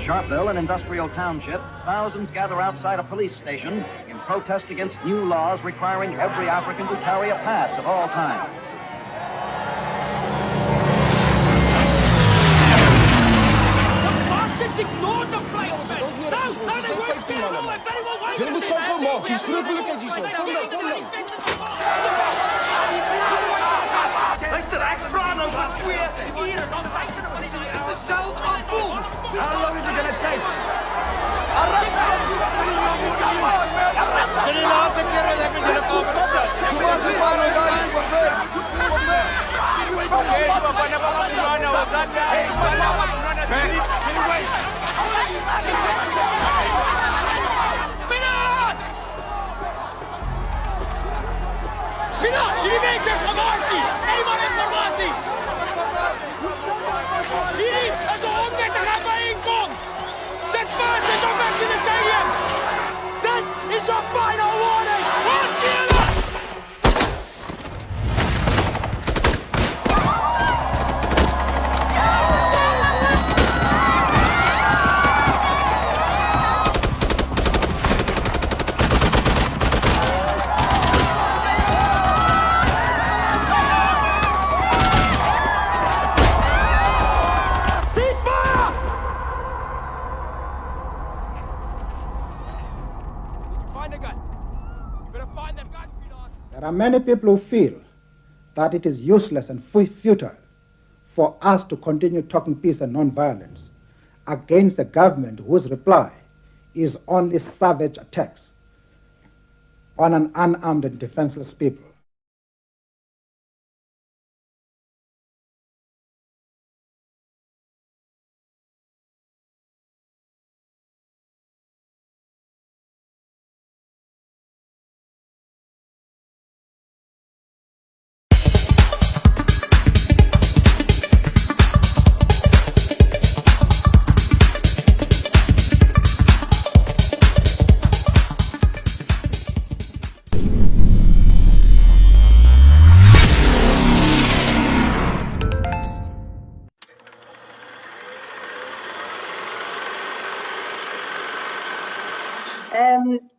Sharpeville, an industrial township, thousands gather outside a police station in protest against new laws requiring every African to carry a pass at all times. The bastards ignored the plates, man! No, they weren't scared of all that very well waiting. Jullie moeten gewoon gewoon maken, schruppelen kan je zo. Kom dan, kom dan. Luister, ek vra nou wat 2 ure, dan duisende van die is the cells on full. How long is it gonna take? Jullie laatste keer dat hebben jullie kamer opgezet. Mina, jullie weten informatie! Eenmaal informatie! Hierdie is 'n onwettige bijeenkomst! This fans is op weg in the stadium! This is your final warning! Hardstelen! There are many people who feel that it is useless and futile for us to continue talking peace and non-violence against a government whose reply is only savage attacks on an unarmed and defenseless people.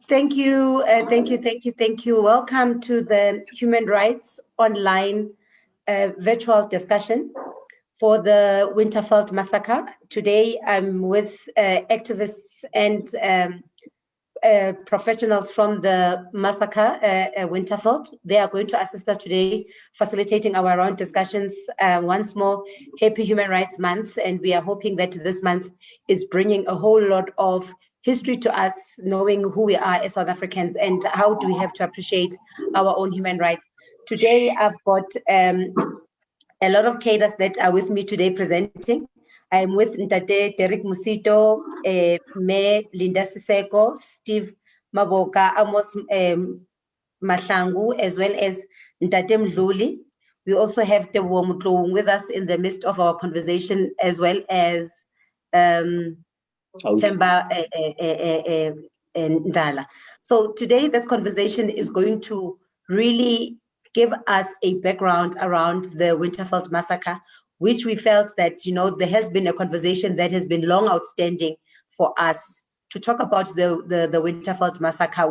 Thank you. Welcome to the Human Rights Online virtual discussion for the Winterveld massacre. Today, I'm with activists and professionals from the massacre, Winterveld. They are going to assist us today, facilitating our round discussions. Once more, happy Human Rights Month, and we are hoping that this month is bringing a whole lot of history to us, knowing who we are as South Africans and how do we have to appreciate our own human rights. Today, I've got a lot of cadres that are with me today presenting. I'm with Ntate Derek Musito, Mayor Linda Siseko, Steve Maboka, Amos Mahlangu, as well as Ntate Mdluli. We also have Teboho Motlong with us in the midst of our conversation, as well as Themba Ndala. So today, this conversation is going to really give us a background around the Winterveld massacre, which we felt that, there has been a conversation that has been long outstanding for us to talk about the Winterveld massacre,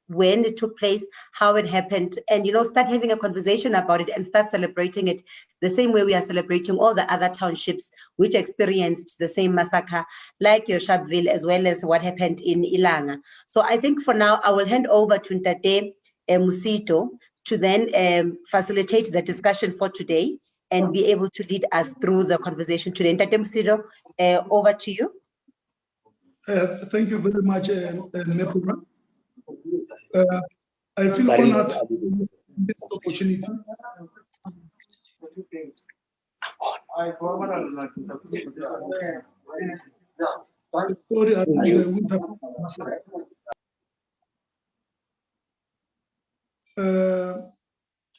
when it took place, how it happened, and, start having a conversation about it and start celebrating it the same way we are celebrating all the other townships which experienced the same massacre, like your Sharpeville, as well as what happened in Ilanga. So I think for now, I will hand over to Ntate Musito to then facilitate the discussion for today and be able to lead us through the conversation today. Ntate Musito, over to you. Thank you very much, Nepura. I feel honored for this opportunity.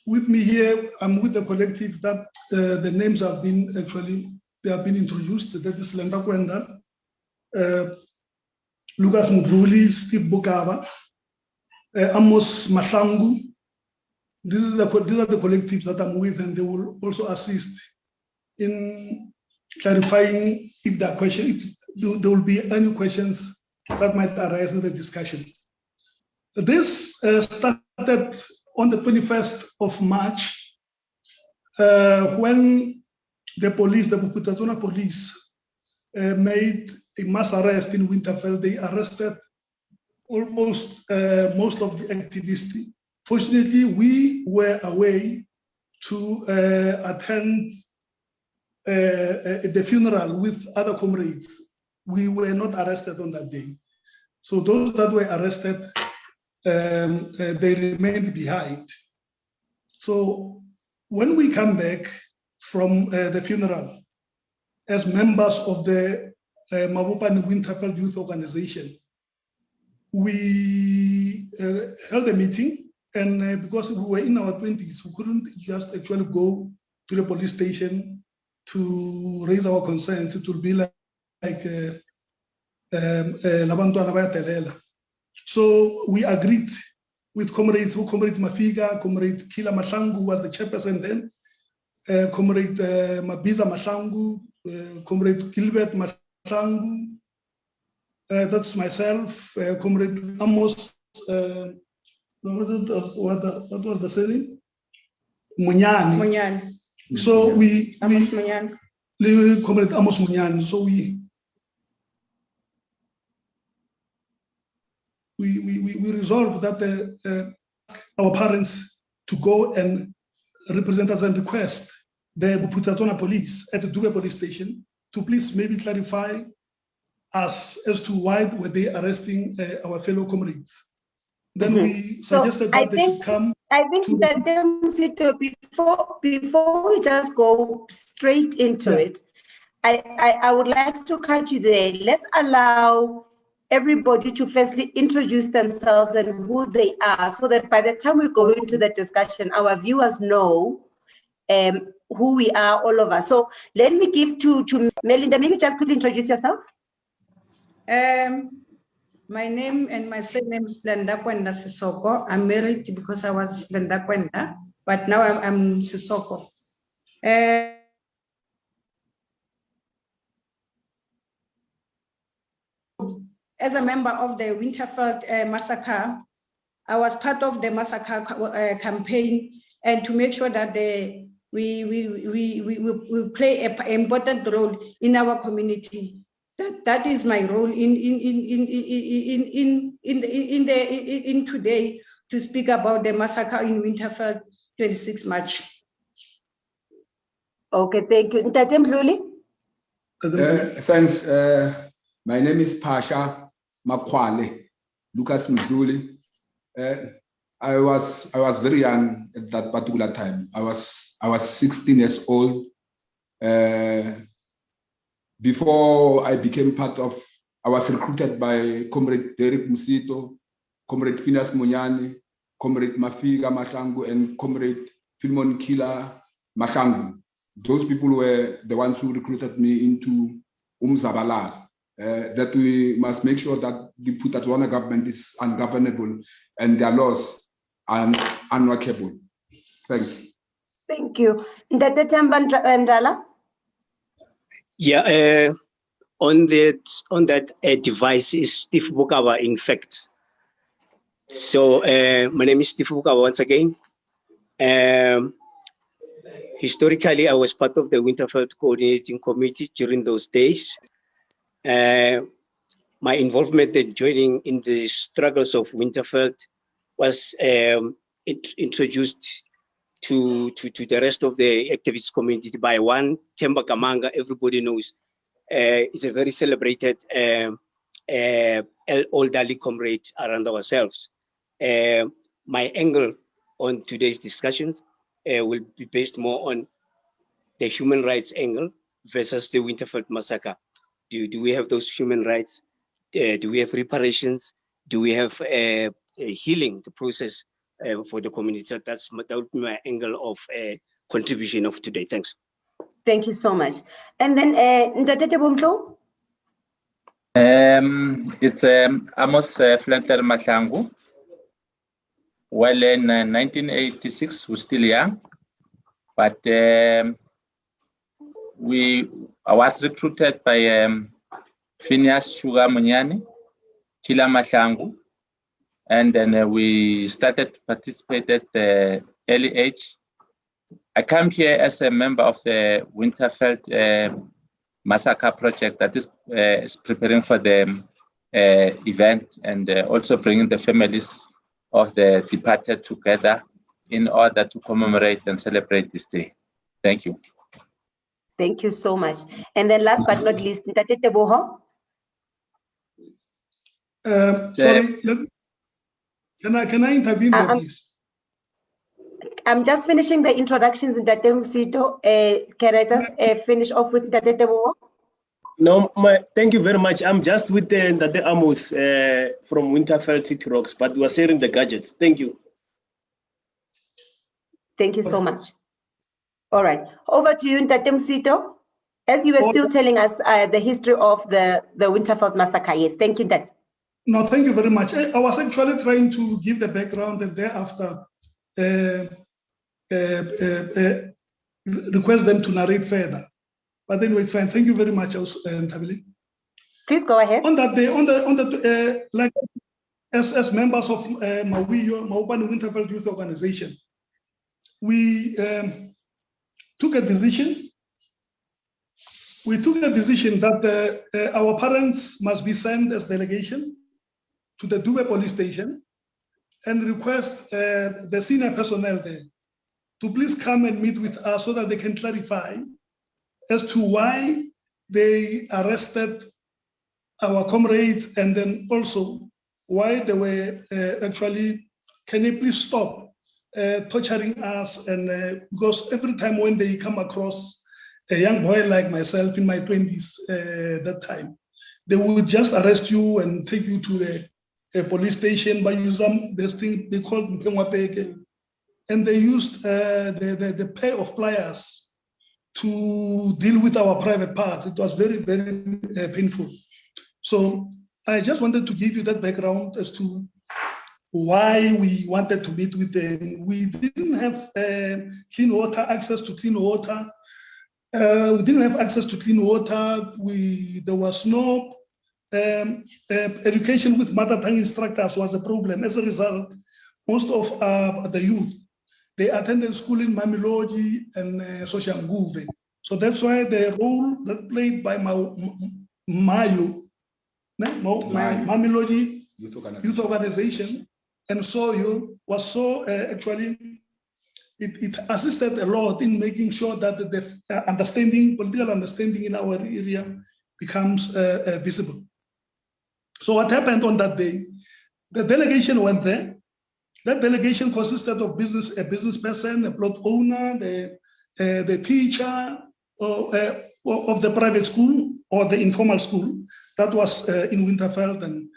With me here, I'm with the collective that the names have been introduced. That is Lenda Kwenda, Lucas Mdluli, Steve Bokaba, Amos Mahlangu. These are the collectives that I'm with, and they will also assist in clarifying if there are questions, if there will be any questions that might arise in the discussion. This started on the 21st of March when the police, the Bophuthatswana police, made a mass arrest in Winterfell. They arrested almost most of the activists. Fortunately, we were away to attend the funeral with other comrades. We were not arrested on that day. So those that were arrested, they remained behind. So when we come back from the funeral, as members of the Mabopane Winterfell Youth Organization, we held a meeting, and because we were in our 20s, we couldn't just actually go to the police station to raise our concerns. It would be like so we agreed with comrades, Comrade Mafiga, Comrade Kila Mahlangu, who was the chairperson then, Comrade Mabiza Mahlangu, Comrade Gilbert Mahlangu, that's myself, Comrade Amos, what was the saying? Munyani. So Amos Munyani. Comrade Amos Munyani. So we resolved that our parents to go and represent us and request the Bophuthatswana police at the Dube police station to please maybe clarify us as to why were they arresting our fellow comrades. Then we suggested that they should come. I think that before we just go straight into it, I would like to cut you there. Let's allow everybody to firstly introduce themselves and who they are, so that by the time we go into the discussion, our viewers know who we are, all of us. So let me give to Melinda. Maybe just quickly introduce yourself. My name and my surname is Lendakwenda Sisoko. I'm married because I was Lendakwenda, but now I'm Sisoko. As a member of the Winterfell massacre, I was part of the massacre campaign, and to make sure that we play an important role in our community. That is my role in today, to speak about the massacre in Winterfell, 26 March. Okay, thank you. Ntate Mdluli? Thanks. My name is Pasha Makwale, Lucas Mdluli. I was very young at that particular time. I was 16 years old. Before I became part of, I was recruited by Comrade Derek Musito, Comrade Phineas Munyani, Comrade Mafiga Mahlangu, and Comrade Philemon Kila Mahlangu. Those people were the ones who recruited me into Umzabala. That we must make sure that the Bophuthatswana government is ungovernable and their laws are unworkable. Thanks. Thank you. Ntate Themba Ndala? Yeah, on that device is Steve Bukawa, in fact. So my name is Steve Bukawa once again. Historically, I was part of the Winterfell Coordinating Committee during those days. My involvement in joining in the struggles of Winterfell was introduced to the rest of the activist community by one Themba Kamanga. Everybody knows is a very celebrated elderly comrade around ourselves. My angle on today's discussions will be based more on the human rights angle versus the Winterfell massacre. Do we have those human rights? Do we have reparations? Do we have healing, the process for the community? So that would be my angle of contribution of today. Thanks. Thank you so much. And then Ntate Tebomtlo? It's Amos Flanter Mahlangu. Well, in 1986, we're still young, but we I was recruited by Phineas Sugar Munyani, Kila Mahlangu, and then we started to participate at the early age. I come here as a member of the Winterfeld Massacre project that is preparing for the event, and also bringing the families of the departed together in order to commemorate and celebrate this day. Thank you. Thank you so much. And then last but not least, Ntate Teboho. Sorry, can I intervene there, please? I'm just finishing the introductions in Ntate Msito. Can I just finish off with Ntate Teboho? No, thank you very much. I'm just with Ntate Amos from Winterfeld City Rocks, but we are sharing the gadgets. Thank you. Thank you so much. All right, over to you, Ntate Msito. As you were still telling us the history of the Winterfeld Massacre. Yes, thank you, Ntate. No, thank you very much. I was actually trying to give the background and thereafter request them to narrate further. But anyway, fine. Thank you very much, Tabili. Please go ahead. On that day, like as members of Mawuwani Winterfeld Youth Organization, we took a decision. We took a decision that our parents must be sent as delegation to the Dube police station and request the senior personnel there to please come and meet with us so that they can clarify as to why they arrested our comrades, and then also why they were actually, can you please stop torturing us? And because every time when they come across a young boy like myself in my 20s that time, they would just arrest you and take you to the police station by using this thing they called Mpengwapeke, and they used the pair of pliers to deal with our private parts. It was very, very painful. So I just wanted to give you that background as to why we wanted to meet with them. We didn't have clean water, access to clean water. We didn't have access to clean water. There was no education with mother tongue instructors was a problem. As a result, most of the youth, they attended school in Mamelodi and Soshanguve. So that's why the role that played by Mayo, Mamelodi Youth Organization, and Soyo was so actually, it assisted a lot in making sure that the understanding, political understanding in our area becomes visible. So what happened on that day? The delegation went there. That delegation consisted of a business person, a plot owner, the teacher of the private school or the informal school that was in Winterfeld, and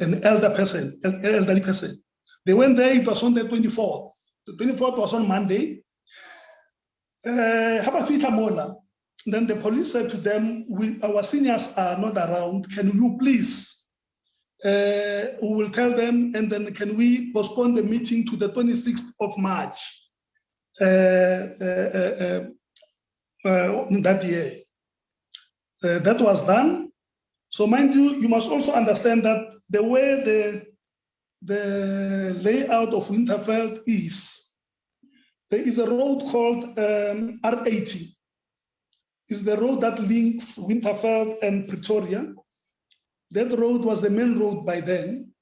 an elderly person. They went there. It was on the 24th. The 24th was on Monday. Then the police said to them, our seniors are not around. Can you please? We will tell them, and then can we postpone the meeting to the 26th of March that year? That was done. So mind you, you must also understand that the way the layout of Winterfeld is, there is a road called R80. It's the road that links Winterfeld and Pretoria. That road was the main road by then,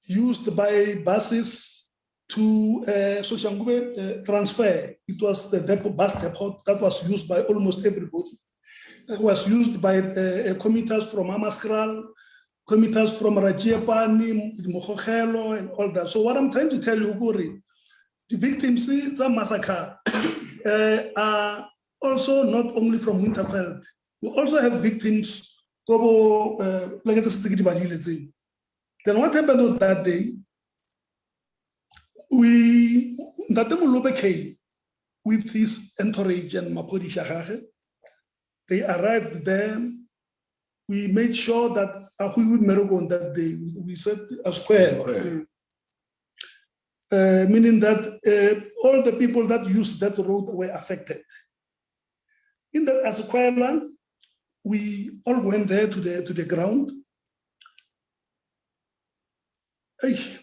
used by buses to Soshanguve transfer. It was the bus depot that was used by almost everybody. It was used by commuters from Amaskral, commuters from Rajiepani, Mokhogelo, and all that. So what I'm trying to tell you, Guri, the victims of the massacre are also not only from Winterfeld. We also have victims. Then what happened on that day? Ntate Molope came with his entourage and Mapodi Shahare. They arrived there. We made sure that we would Merogo on that day. We set a square, meaning that all the people that used that road were affected. in the Asequela, we all went there to the ground.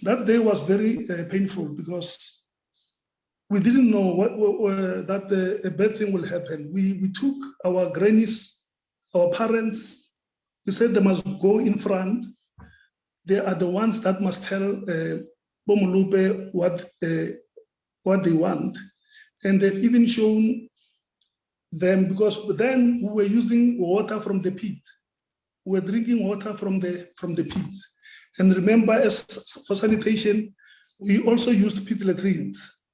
That day was very painful because we didn't know that a bad thing will happen. We took our grannies, our parents. We said they must go in front. They are the ones that must tell Bomulupe what they want, and they've even shown them, because then we were using water from the pit. We were drinking water from the pit. And remember, as for sanitation, we also used pit latrines.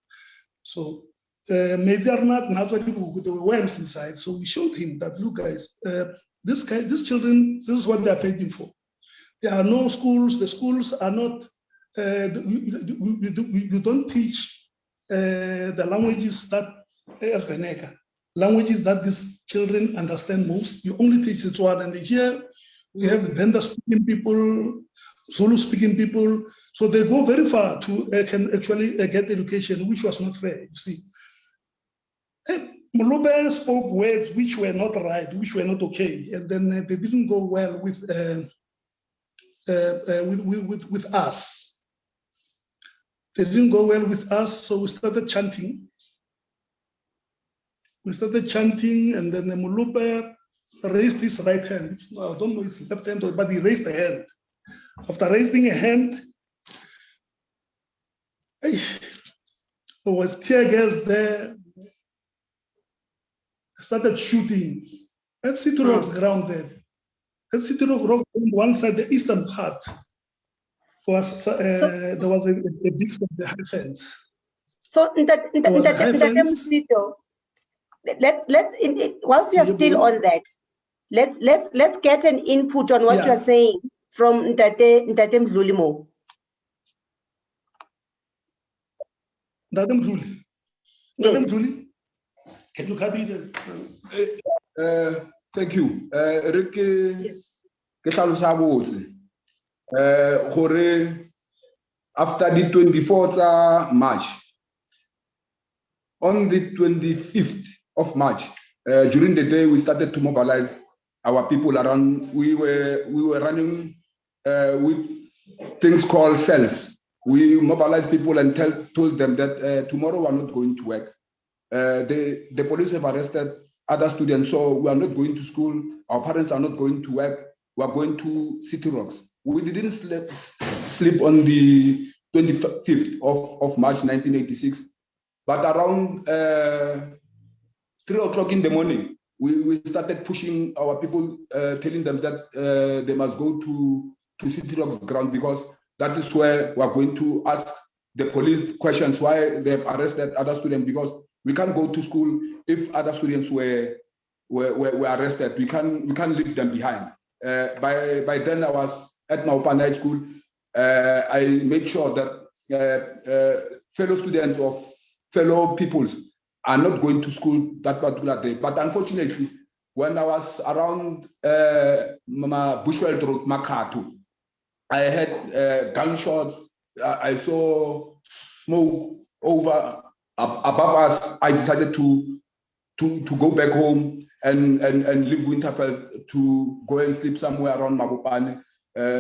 So there were worms inside. So we showed him that, look, guys, these children, this is what they are fighting for. There are no schools. The schools are not. You don't teach the languages that as Veneka. Languages that these children understand most. You only teach Setswana, and here we have Venda speaking people, Zulu speaking people. So they go very far to can actually get education, which was not fair. You see, Mulube spoke words which were not right, which were not okay, and then they didn't go well with us. They didn't go well with us, so we started chanting. We started chanting, and then Mulube raised his right hand. I don't know his left hand, but he raised a hand. After raising a hand, there was tear gas there. I started shooting. That City Rock's grounded. That City Rock on one side, the eastern part, was there was a big high fence. So whilst you are still on that, let's get an input on what you are saying from Ntate Mdluli. Ntate Mdluli, can you copy them? Thank you. After the 24th March, on the 25th of March, during the day, we started to mobilize our people around. We were running with things called cells. We mobilized people and told them that tomorrow we are not going to work. The police have arrested other students, so we are not going to school. Our parents are not going to work. We are going to City Rocks. We didn't sleep on the 25th of March 1986, but around 3 o'clock in the morning, we started pushing our people, telling them that they must go to City Rocks ground, because that is where we are going to ask the police questions why they have arrested other students, because we can't go to school if other students were arrested. We can't leave them behind. By then I was at Maupan High School. I made sure that fellow students of fellow peoples are not going to school that particular day. But unfortunately, when I was around Bushveld Road, Makatu, I had gunshots. I saw smoke above us. I decided to go back home and leave Winterfeld to go and sleep somewhere around Mabopane,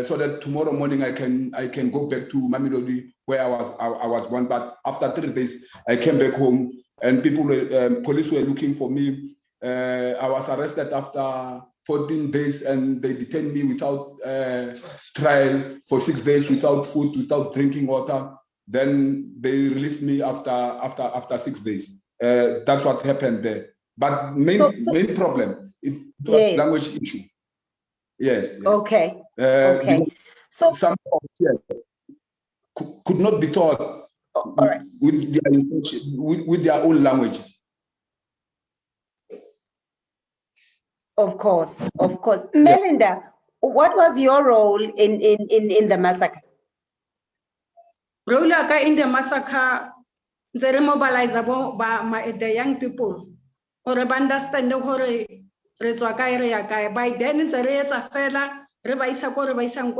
so that tomorrow morning I can go back to Mamelodi where I was born. But after 3 days, I came back home, and police were looking for me. I was arrested after 14 days, and they detained me without trial for 6 days, without food, without drinking water. Then they released me after 6 days. That's what happened there. But main problem is language issue. Yes. Okay. Okay. So some could not be taught with their own languages. Of course. Melinda, what was your role in the massacre? Role in the massacre, they mobilize the young people. Or understand by then it's a reza fella, Rebaisa Korebaisan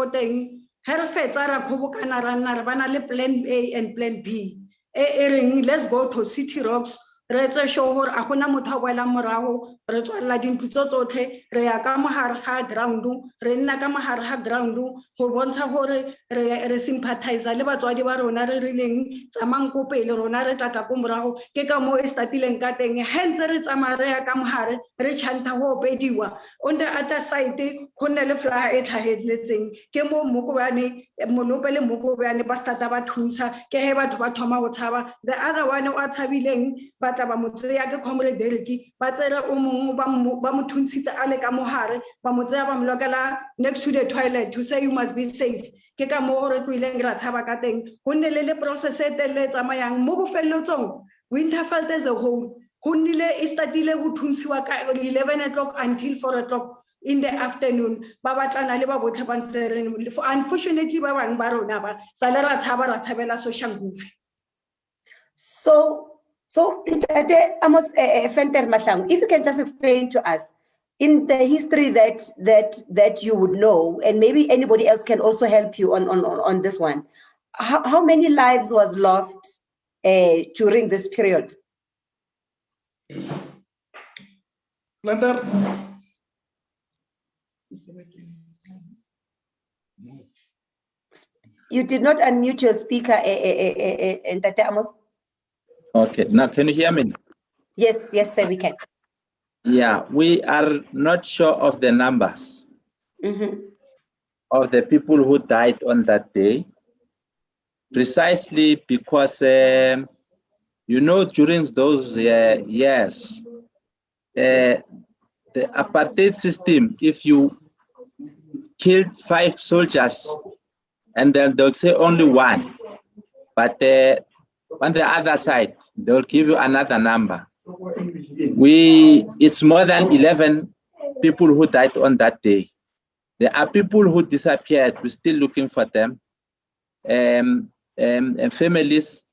Herfetara Kubukana Ranarbana plan A and plan B. Let's go to City Rocks re etse sure hore a gona motho a boelang morago re tswalela dintlo tso tsotlhe re ya ka mogare ga ground re nna ka mogare ga ground go bontsha gore re sympathize le batswadi ba rona re rileng tsamang ko pele rona re tlatla ko morago ke ka mo e statileng ka teng hence re tsamaya re ya ka mogare re chanta ho opediwa on the other side go nne le flyer e tlhageletseng ke mo Mokobane Molope le Mokobane ba starta ba thuntsha ke he batho ba thoma go tshaba the other one o a tshabileng ba tla ba mo tseya ke comrade Derek ba tsere o mongwe ba mo thuntshitse a le ka mogare ba mo tseya ba mo lokela next to the toilet to say you must be safe ke ka mo re tloileng ra tshaba ka teng go nne le process e telele tsamayang mo bofellotsong Winterveld as a whole go nnile e startile go thuntshiwa ka 11 o'clock until 4 o'clock in the afternoon ba batlana le ba botlhe ba ntse unfortunately ba bang ba rona ba sale ra tshaba ra thabela social movie. So Amos Venter Mahlangu, if you can just explain to us in the history that you would know, and maybe anybody else can also help you on this one, how many lives was lost during this period? Lander. You did not unmute your speaker, Ntate Amos. Okay, now can you hear me? Yes, sir, we can. Yeah, we are not sure of the numbers of the people who died on that day, precisely because, during those years, the apartheid system, if you killed 5 soldiers, and then they'll say only 1, but on the other side, they'll give you another number. It's more than 11 people who died on that day. There are people who disappeared. We're still looking for them. And families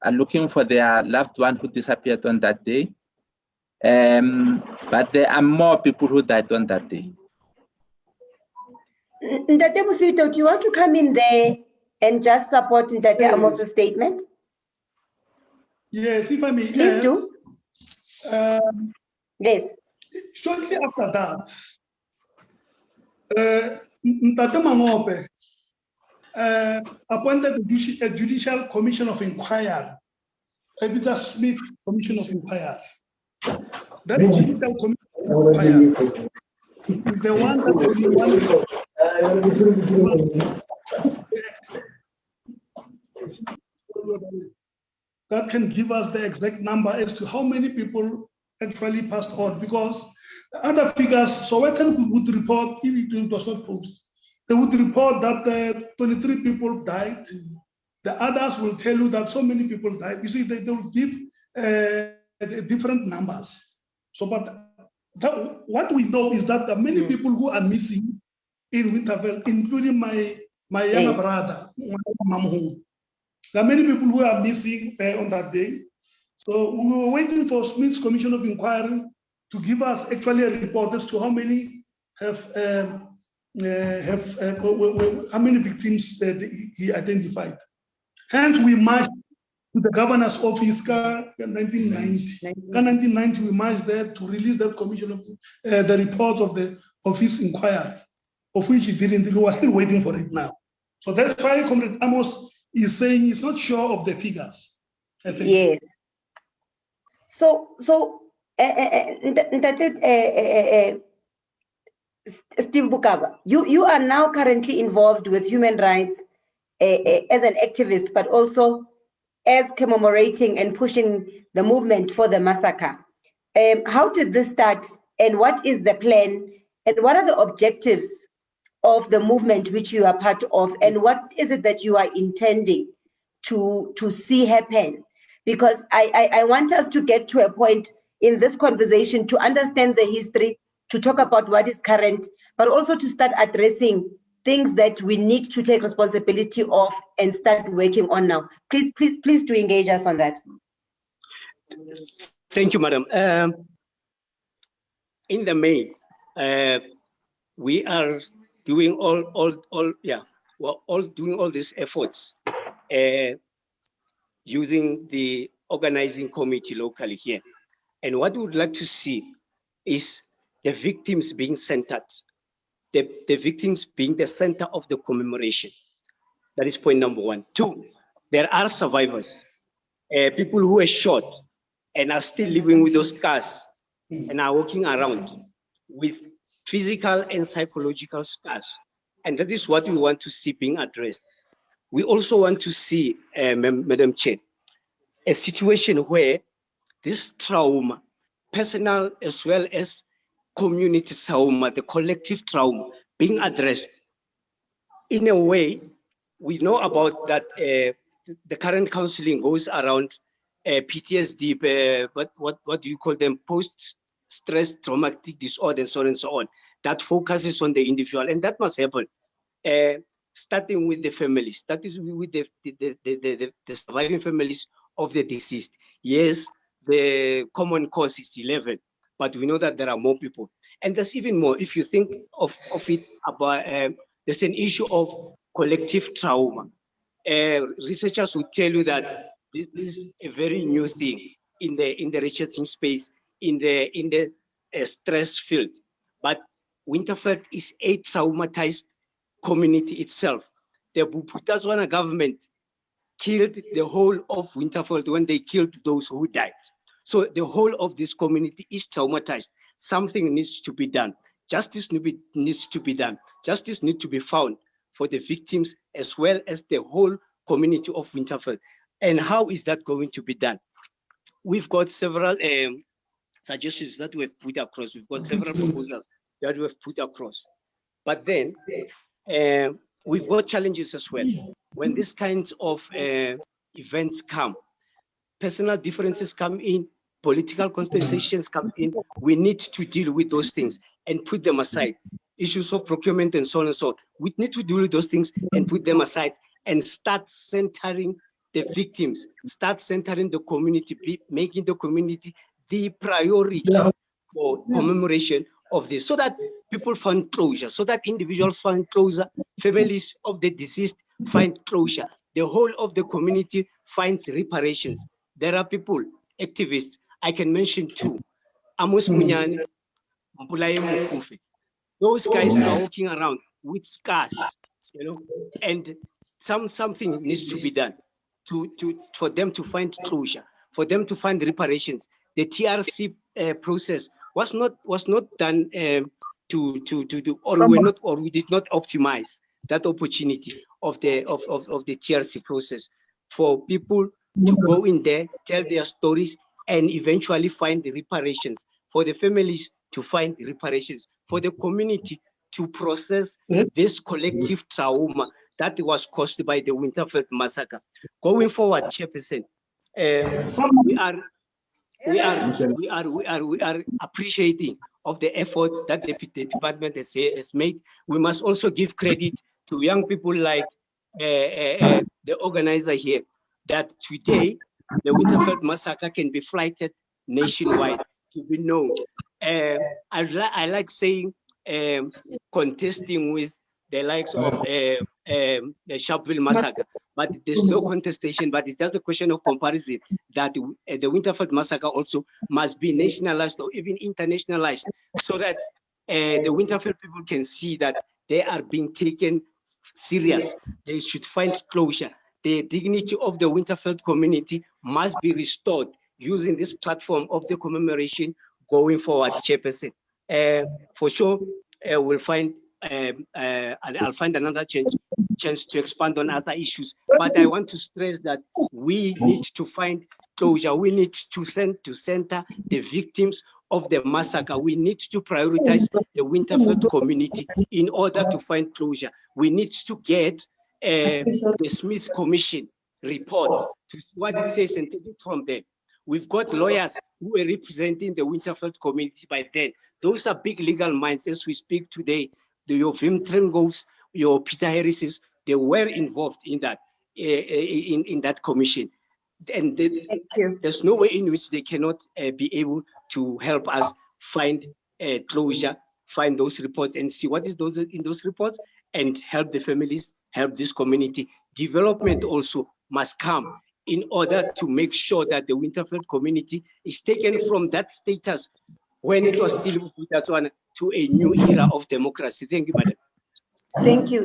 are looking for their loved one who disappeared on that day. But there are more people who died on that day. Ntate Musito, do you want to come in there and just support Ntate Amos' statement? Yes, if I may. Please do. Yes. Shortly after that, Ntate Mangope appointed a judicial commission of inquiry, a Peter Smith commission of inquiry. That judicial commission of inquiry is the one that can give us the exact number as to how many people actually passed on, because the other figures, Sowetan would report, if it was not posted, they would report that 23 people died. The others will tell you that so many people died. You see, they will give different numbers. So, but what we know is that there are many people who are missing in Winterveld, including my younger brother, Mamhu. There are many people who are missing on that day. So we were waiting for Smith's Commission of Inquiry to give us actually a report as to how many how many victims he identified. Hence, we marched to the governor's office in 1990. In 1990, we marched there to release that commission of the report of the office inquiry, of which he didn't. We are still waiting for it now. So that's why Comrade Amos is saying he's not sure of the figures. I think. Yes. So Steve Bukaba, you are now currently involved with human rights as an activist, but also as commemorating and pushing the movement for the massacre. How did this start, and what is the plan, and what are the objectives of the movement which you are part of, and what is it that you are intending to see happen? Because I want us to get to a point in this conversation to understand the history, to talk about what is current, but also to start addressing things that we need to take responsibility of and start working on now. Please do engage us on that. Thank you, Madam. In the main, we are doing all these efforts using the organizing committee locally here. And what we would like to see is the victims being centered, the victims being the center of the commemoration. That is point number one. Two, there are survivors, people who were shot and are still living with those scars and are walking around with physical and psychological scars. And that is what we want to see being addressed. We also want to see, Madam Chair, a situation where this trauma, personal as well as community trauma, the collective trauma, being addressed in a way. We know about that the current counseling goes around PTSD, but what do you call them? Post-stress traumatic disorder, so on and so on. That focuses on the individual, and that must happen. Starting with the families, that is with the surviving families of the deceased. Yes, the common cause is 11, but we know that there are more people. And there's even more. If you think of it about, there's an issue of collective trauma. Researchers will tell you that this is a very new thing in the researching space, in the stress field. But Winterfeld is a traumatized community itself. The Bophuthatswana government killed the whole of Winterfeld when they killed those who died. So the whole of this community is traumatized. Something needs to be done. Justice needs to be done. Justice needs to be found for the victims as well as the whole community of Winterfeld. And how is that going to be done? We've got several suggestions that we've put across. We've got several proposals that we've put across. But then we've got challenges as well. When these kinds of events come, personal differences come in, political contestations come in, we need to deal with those things and put them aside. Issues of procurement and so on and so on. We need to deal with those things and put them aside and start centering the victims, start centering the community, making the community the priority for commemoration of this, so that people find closure, so that individuals find closure, families of the deceased find closure, the whole of the community finds reparations. There are people, activists, I can mention two, Amos Munyane, Mpulaye Mukufi. Those guys are walking around with scars, you know, and something needs to be done for them to find closure, for them to find reparations. The TRC process was not done we did not optimize that opportunity of the TRC process for people to go in there, tell their stories, and eventually find the reparations, for the families to find the reparations, for the community to process this collective trauma that was caused by the Winterfeld massacre. Going forward, Chairperson, we are appreciating of the efforts that the department has made. We must also give credit to young people like the organizer here, that today the Winterfeld massacre can be flighted nationwide, to be known. I like saying contesting with the likes of the Sharpeville massacre, but there's no contestation, but it's just a question of comparison that the Winterfeld massacre also must be nationalized or even internationalized, so that the Winterfeld people can see that they are being taken serious. They should find closure. The dignity of the Winterfeld community must be restored using this platform of the commemoration going forward, Chairperson. For sure, we'll find and I'll find another chance to expand on other issues. But I want to stress that we need to find closure. We need to center the victims of the massacre. We need to prioritize the Winterfeld community in order to find closure. We need to get the Smith Commission report to what it says and take it from there. We've got lawyers who are representing the Winterfeld community by then. Those are big legal minds as we speak today. Your Wim Trengos, your Peter Harris's, they were involved in that in that commission. And there's no way in which they cannot be able to help us find closure, find those reports and see what is in those reports and help the families, help this community. Development also must come in order to make sure that the Winterfeld community is taken from that status when it was still Bophuthatswana to a new era of democracy. Thank you, madam.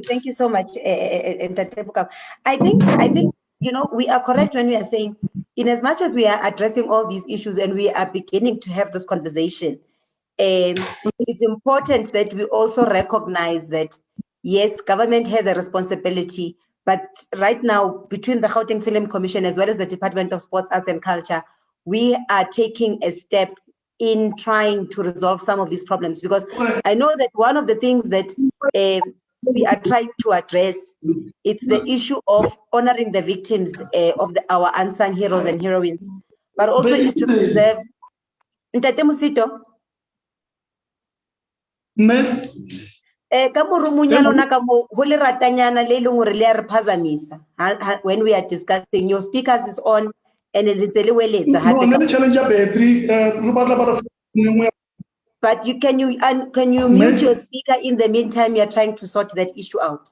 Thank you so much, Ntate Bukama. I think you know we are correct when we are saying, in as much as we are addressing all these issues and we are beginning to have this conversation, it's important that we also recognize that yes, government has a responsibility, but right now between the Gauteng Film Commission as well as the Department of Sports, Arts and Culture, we are taking a step in trying to resolve some of these problems, because I know that one of the things that we are trying to address, it's the issue of honoring the victims of our unsung heroes and heroines, but also is to preserve. Ntate Musito. When we are discussing, your speakers is on and it's but can you mute your speaker in the meantime? You're trying to sort that issue out.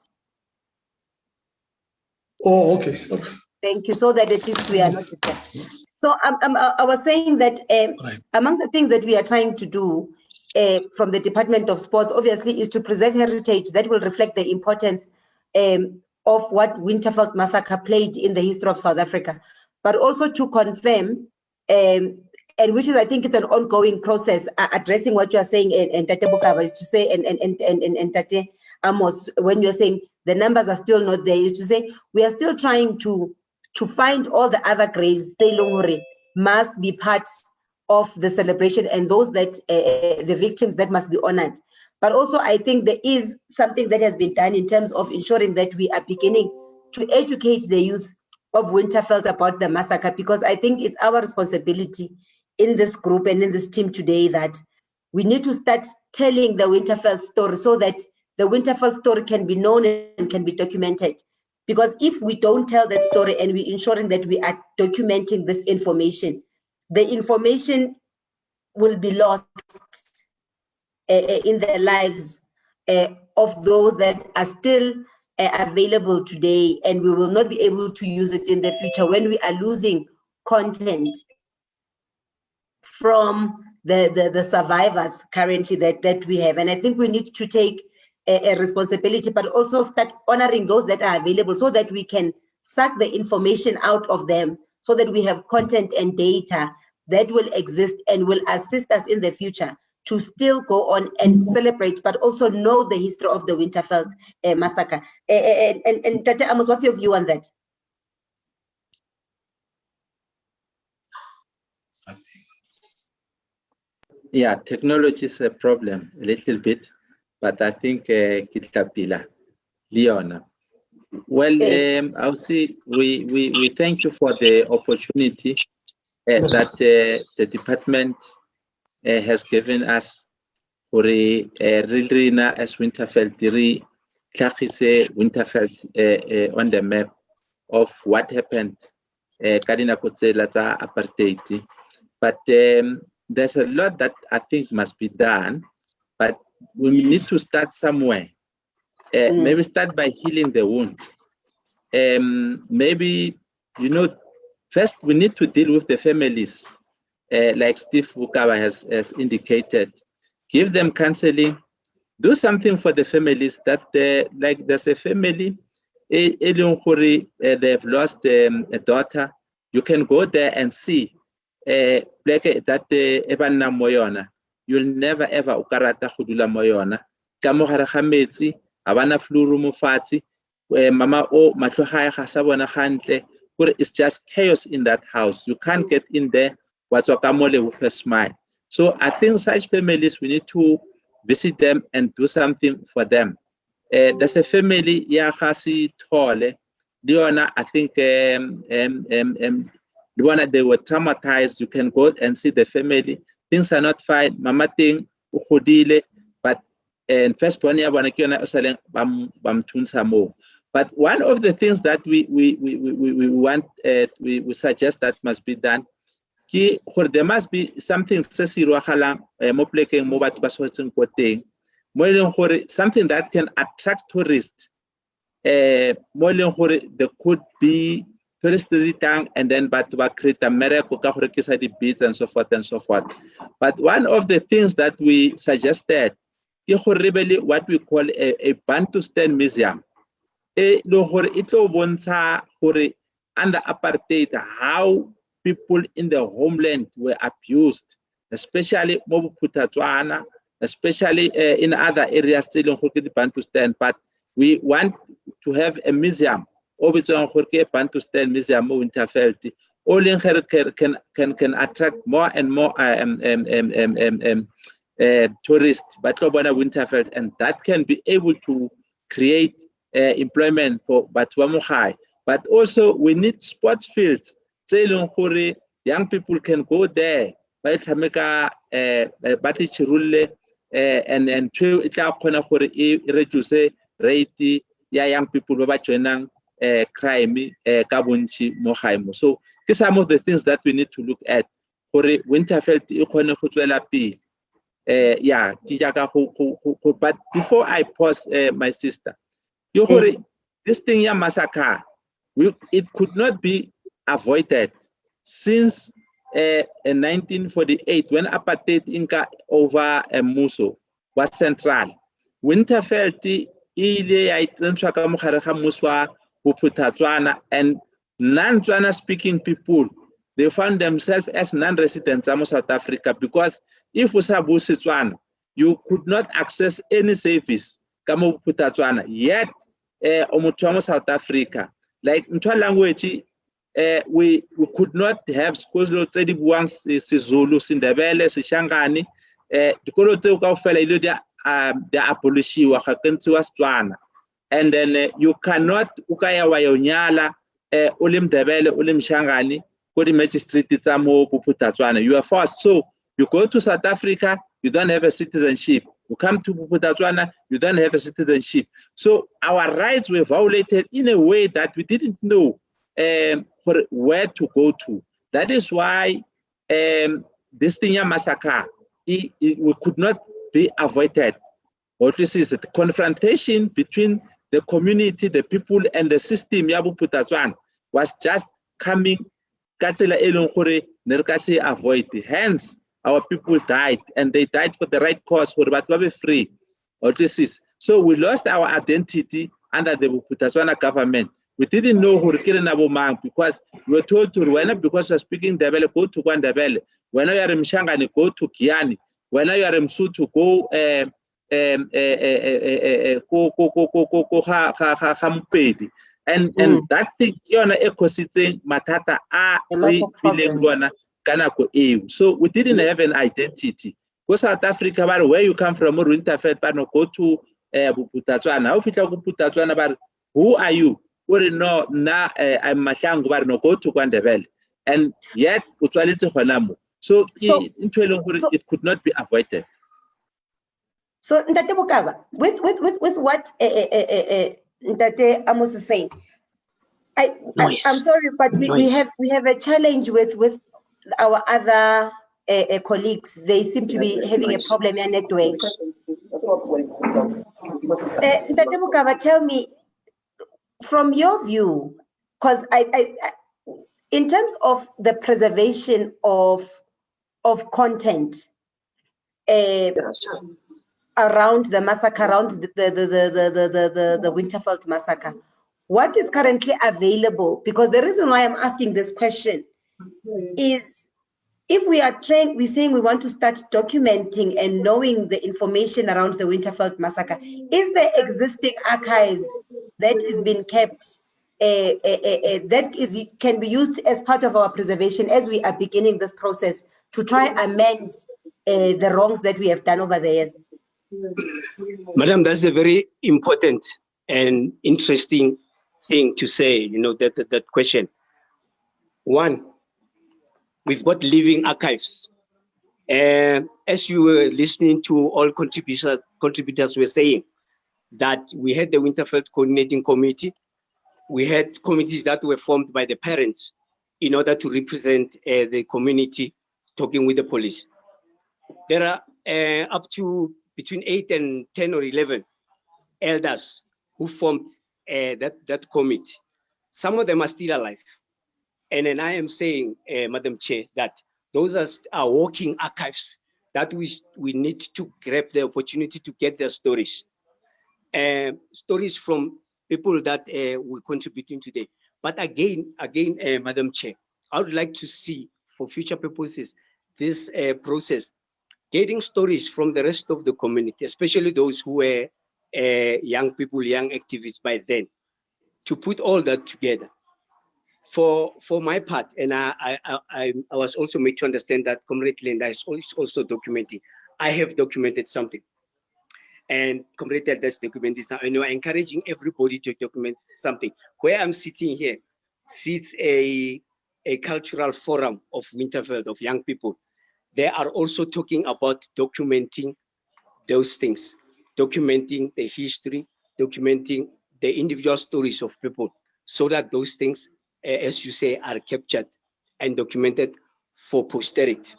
Oh, okay. Thank you, so that at least we are not disturbed. So I was saying that among the things that we are trying to do from the Department of Sports, obviously, is to preserve heritage that will reflect the importance of what Winterfeld Massacre played in the history of South Africa, but also to confirm, and which is, I think, it's an ongoing process, addressing what you are saying, and Tate Bukama is to say, and Tate Amos, when you're saying the numbers are still not there, is to say we are still trying to find all the other graves, must be part of the celebration, and those that the victims that must be honored. But also, I think there is something that has been done in terms of ensuring that we are beginning to educate the youth of Winterfeld about the massacre, because I think it's our responsibility in this group and in this team today that we need to start telling the Winterfeld story so that the Winterfeld story can be known and can be documented. Because if we don't tell that story and we're ensuring that we are documenting this information, the information will be lost in the lives of those that are still available today, and we will not be able to use it in the future when we are losing content from the survivors currently that we have. And I think we need to take a responsibility, but also start honoring those that are available so that we can suck the information out of them, so that we have content and data that will exist and will assist us in the future to still go on and celebrate, but also know the history of the Winterfeld massacre. And Tate Amos, what's your view on that? Yeah, technology is a problem a little bit, but I think Kitapila, Leona. Well, I'll see. We thank you for the opportunity that the department has given us for Rilrina as Winterfeld, Winterfeld on the map of what happened, Kadina Kotsela apartheid. But there's a lot that I think must be done, but we need to start somewhere. Maybe start by healing the wounds. Maybe, you know, first we need to deal with the families, like Steve Bukama has indicated. Give them counseling, do something for the families that, like there's a family, they've lost a daughter. You can go there and see that moyona. You'll never ever ukarata khudula moyona. Kamo hare khametsi, abana fluru mufati, mama o matlohaya khasabona khantle. It's just chaos in that house. You can't get in there with a smile. So I think such families, we need to visit them and do something for them. There's a family, Yakhasi Tole, Leona, I think Leona, they were traumatized. You can go and see the family. Things are not fine. Mama thing, Ukhudile, but and first one year when I bam tunsamo. But one of the things that we want, we suggest that must be done, there must be something something that can attract tourists. There could be tourist visitang, and then but to create a miracle the beads and so forth and so forth. But one of the things that we suggested is what we call a Bantustan museum. It under apartheid, how people in the homeland were abused, especially Mobu, especially in other areas still in Bantustan. But we want to have a museum, Bantustan Museum of Winterveld. Only can attract more and more tourists, but Winterveld, and that can be able to create employment for Batwamuhai. But also we need sports fields. Young people can go there. And reduce rate young people crime So some of the things that we need to look at for Winterveld. But before I pause, my sister, this thing here massacre, it could not be avoided since 1948 when apartheid Inca over Muso was central. Winterveld and non-Tswana speaking people, they found themselves as non-residents of South Africa, because if you could not access any service yet South Africa, like in language, we could not have schools Zulu, Sindebele, Sishangani, the abolishiwa and then you cannot ukaya wayonyala ulim debele ulim shangani kodi magistrate tsamo Puputatswana. You are forced. So you go to South Africa, you don't have a citizenship. You come to Puputatswana, you don't have a citizenship. So our rights were violated in a way that we didn't know for where to go to. That is why this thing massacre, we could not be avoided. What we see is that the confrontation between the community, the people, and the system Yabu Putatswana was just coming avoid. Hence, our people died, and they died for the right cause, for be free. What this is. So we lost our identity under the Putatswana government. We didn't know who Nabomang because we were told to Rwanda because we are speaking Ndebele, go to Kwandebele. When you are in Mshangani, go to Kiani. When you are in Msutu, go and that thing ecosystem matata so we didn't have an identity. Go South Africa, but where you come from, Winterveld, but no go to Putatswana. Who are you? No, na I'm Mashango, but no go to Kwandebele. And yes, so it could not be avoided. So Ndate Bukaba, with what Ndate Amos is saying, I'm sorry, but we have a challenge with our other colleagues. They seem to be having a problem in network. Ndate Bukaba, tell me from your view, because I in terms of the preservation of content. Around the massacre, around the Winterveld massacre, what is currently available? Because the reason why I'm asking this question is, if we are trained, we're saying we want to start documenting and knowing the information around the Winterveld massacre. Is there existing archives that is being kept that can be used as part of our preservation as we are beginning this process to try amend the wrongs that we have done over the years? Madam, that's a very important and interesting thing to say, that question. One, we've got living archives. As you were listening to all contributors were saying that we had the Winterveld Coordinating Committee. We had committees that were formed by the parents in order to represent the community talking with the police. There are up to between 8 and 10 or 11 elders who formed that committee. Some of them are still alive. And then I am saying, Madam Chair, that those are walking archives that we need to grab the opportunity to get their stories. Stories from people that we're contributing today. But again, Madam Chair, I would like to see for future purposes this process, getting stories from the rest of the community, especially those who were young people, young activists by then, to put all that together. For my part, and I was also made to understand that Comrade Linda is also documenting. I have documented something, and Comrade that's documented something. And we're encouraging everybody to document something. Where I'm sitting here sits a cultural forum of Winterveld, of young people. They are also talking about documenting those things, documenting the history, documenting the individual stories of people, so that those things, as you say, are captured and documented for posterity.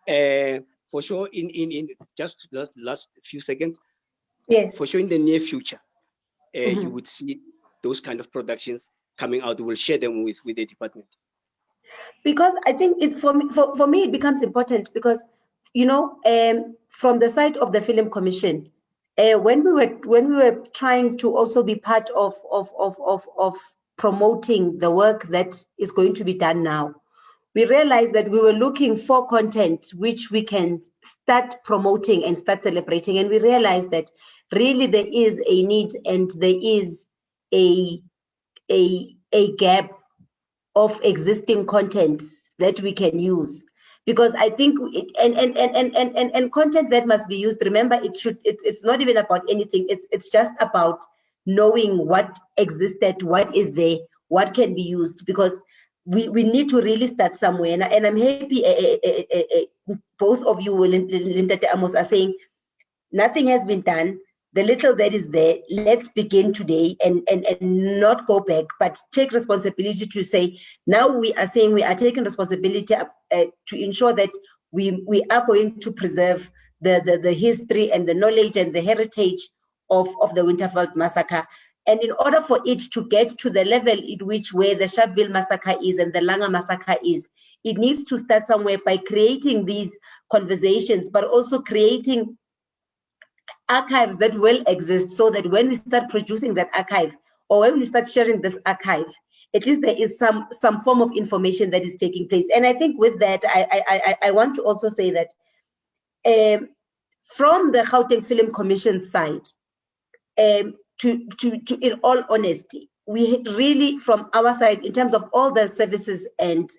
For sure, in just the last few seconds, yes, for sure in the near future, you would see those kind of productions coming out. We'll share them with the department. Because I think it's for me it becomes important because, you know, from the side of the Film Commission, when we were trying to also be part of promoting the work that is going to be done now, we realized that we were looking for content which we can start promoting and start celebrating, and we realized that really there is a need and there is a gap of existing content that we can use, because I think and content that must be used, remember, it's not even about anything, it's just about knowing what existed, what is there, what can be used, because we need to really start somewhere. And I'm happy both of you, Linda Amos, are saying nothing has been done. The little that is there, let's begin today and not go back, but take responsibility to say, now we are saying we are taking responsibility to ensure that we are going to preserve the history and the knowledge and the heritage of the Winterveld massacre. And in order for it to get to the level in which where the Sharpeville massacre is and the Langa massacre is, it needs to start somewhere by creating these conversations, but also creating archives that will exist, so that when we start producing that archive, or when we start sharing this archive, at least there is some form of information that is taking place. And I think with that, I want to also say that from the Gauteng Film Commission side, to in all honesty, we really, from our side, in terms of all the services and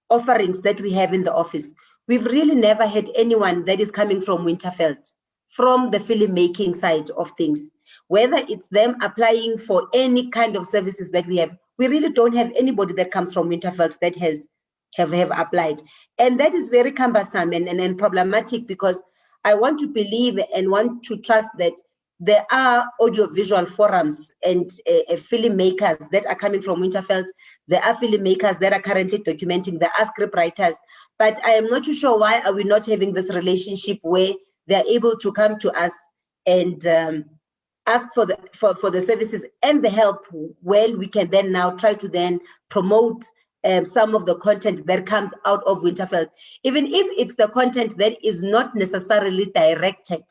offerings that we have in the office, we've really never had anyone that is coming from Winterveld, from the filmmaking side of things. Whether it's them applying for any kind of services that we have, we really don't have anybody that comes from Winterveld that have applied. And that is very cumbersome and problematic, because I want to believe and want to trust that there are audiovisual forums and filmmakers that are coming from Winterveld. There are filmmakers that are currently documenting. There are script writers. But I am not too sure why are we not having this relationship where they're able to come to us and ask for the services and the help, where we can then now try to then promote some of the content that comes out of Winterveld, even if it's the content that is not necessarily directed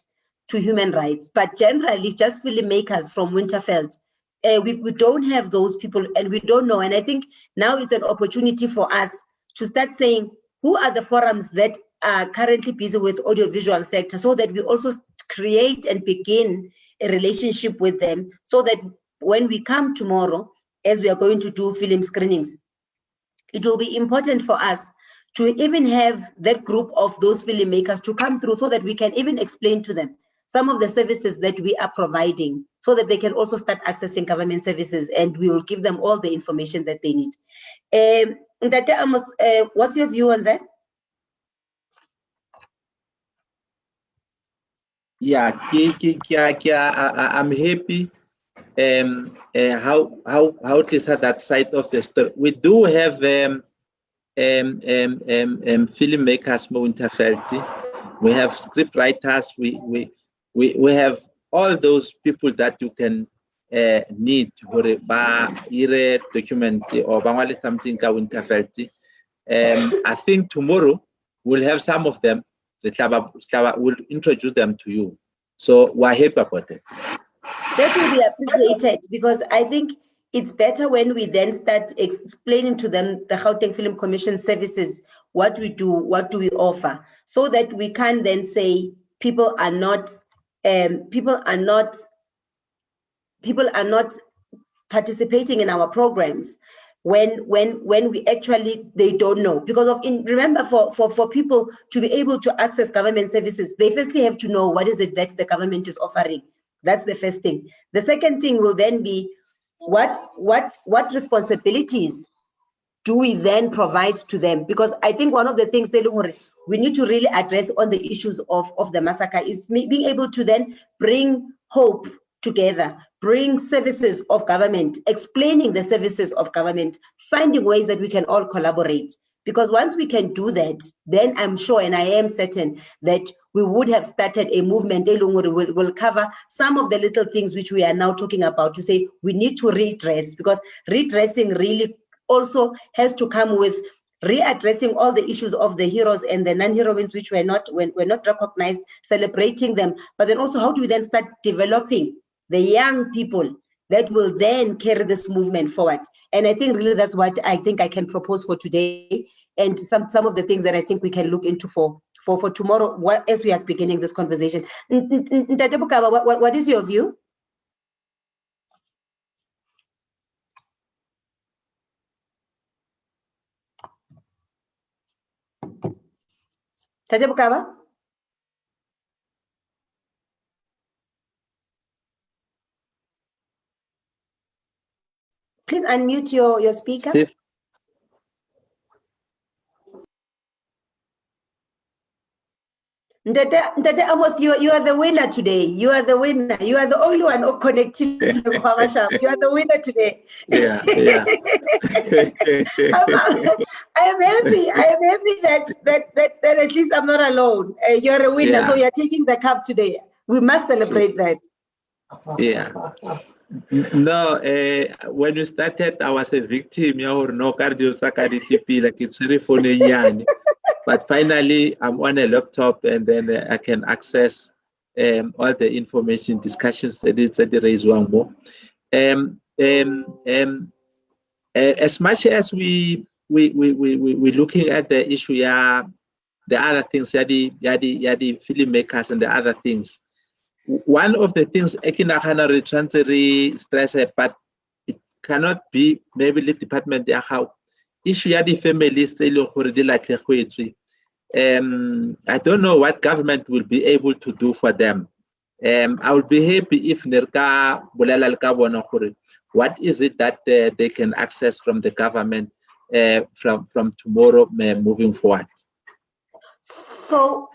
to human rights, but generally just filmmakers from Winterveld. We don't have those people, and we don't know. And I think now it's an opportunity for us to start saying, who are the forums that are currently busy with audiovisual sector, so that we also create and begin a relationship with them, so that when we come tomorrow, as we are going to do film screenings, it will be important for us to even have that group of those filmmakers to come through, so that we can even explain to them some of the services that we are providing, so that they can also start accessing government services, and we will give them all the information that they need. Ndate Amos, what's your view on that? Yeah, I'm happy how it is at that side of the story. We do have filmmakers from Winterveld. We have script writers. We have all those people that you can need hore ba ire document or ba ngwale something ka Winterfeld. I think tomorrow we'll have some of them. We'll introduce them to you. So we're happy about it. That will be appreciated, because I think it's better when we then start explaining to them the Gauteng Film Commission services, what we do, what do we offer, so that we can then say people are not participating in our programs when we actually they don't know. Because of remember, for people to be able to access government services, they firstly have to know what is it that the government is offering. That's the first thing. The second thing will then be what responsibilities do we then provide to them? Because I think one of the things we need to really address on the issues of the massacre is being able to then bring hope together, bring services of government, explaining the services of government, finding ways that we can all collaborate. Because once we can do that, then I'm sure, and I am certain, that we would have started a movement that will cover some of the little things which we are now talking about, to say we need to redress, because redressing really also has to come with readdressing all the issues of the heroes and the non-heroines which were not recognized, celebrating them. But then also, how do we then start developing the young people that will then carry this movement forward? And I think really that's what I think I can propose for today, and some of the things that I think we can look into for tomorrow, as we are beginning this conversation. Ntate Bukaba, what is your view? Ntate Bukaba? Please unmute your speaker. Ntate Amos, you are the winner today. You are the winner. You are the only one connecting. You are the winner today. Yeah. I am happy. I am happy that at least I'm not alone. You are a winner, so you are taking the cup today. We must celebrate that. Yeah. No, when you started, I was a victim. But finally, I'm on a laptop, and then I can access all the information, discussions that they raise one more. As much as we looking at the issue, the other things, the filmmakers and the other things. One of the things I can stress, but it cannot be maybe the department how issue the families. I don't know what government will be able to do for them. I will be happy if what is it that they can access from the government from tomorrow moving forward. So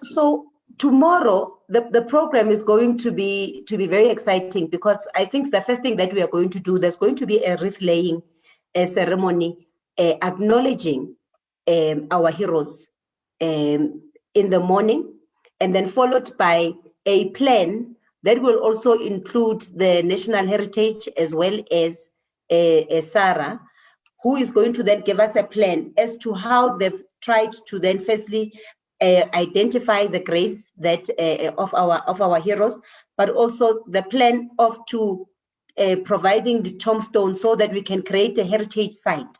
tomorrow the program is going to be very exciting, because I think the first thing that we are going to do, there's going to be a wreath laying ceremony acknowledging our heroes in the morning, and then followed by a plan that will also include the national heritage as well as Sarah, who is going to then give us a plan as to how they've tried to then firstly identify the graves that of our heroes, but also the plan of providing the tombstone so that we can create a heritage site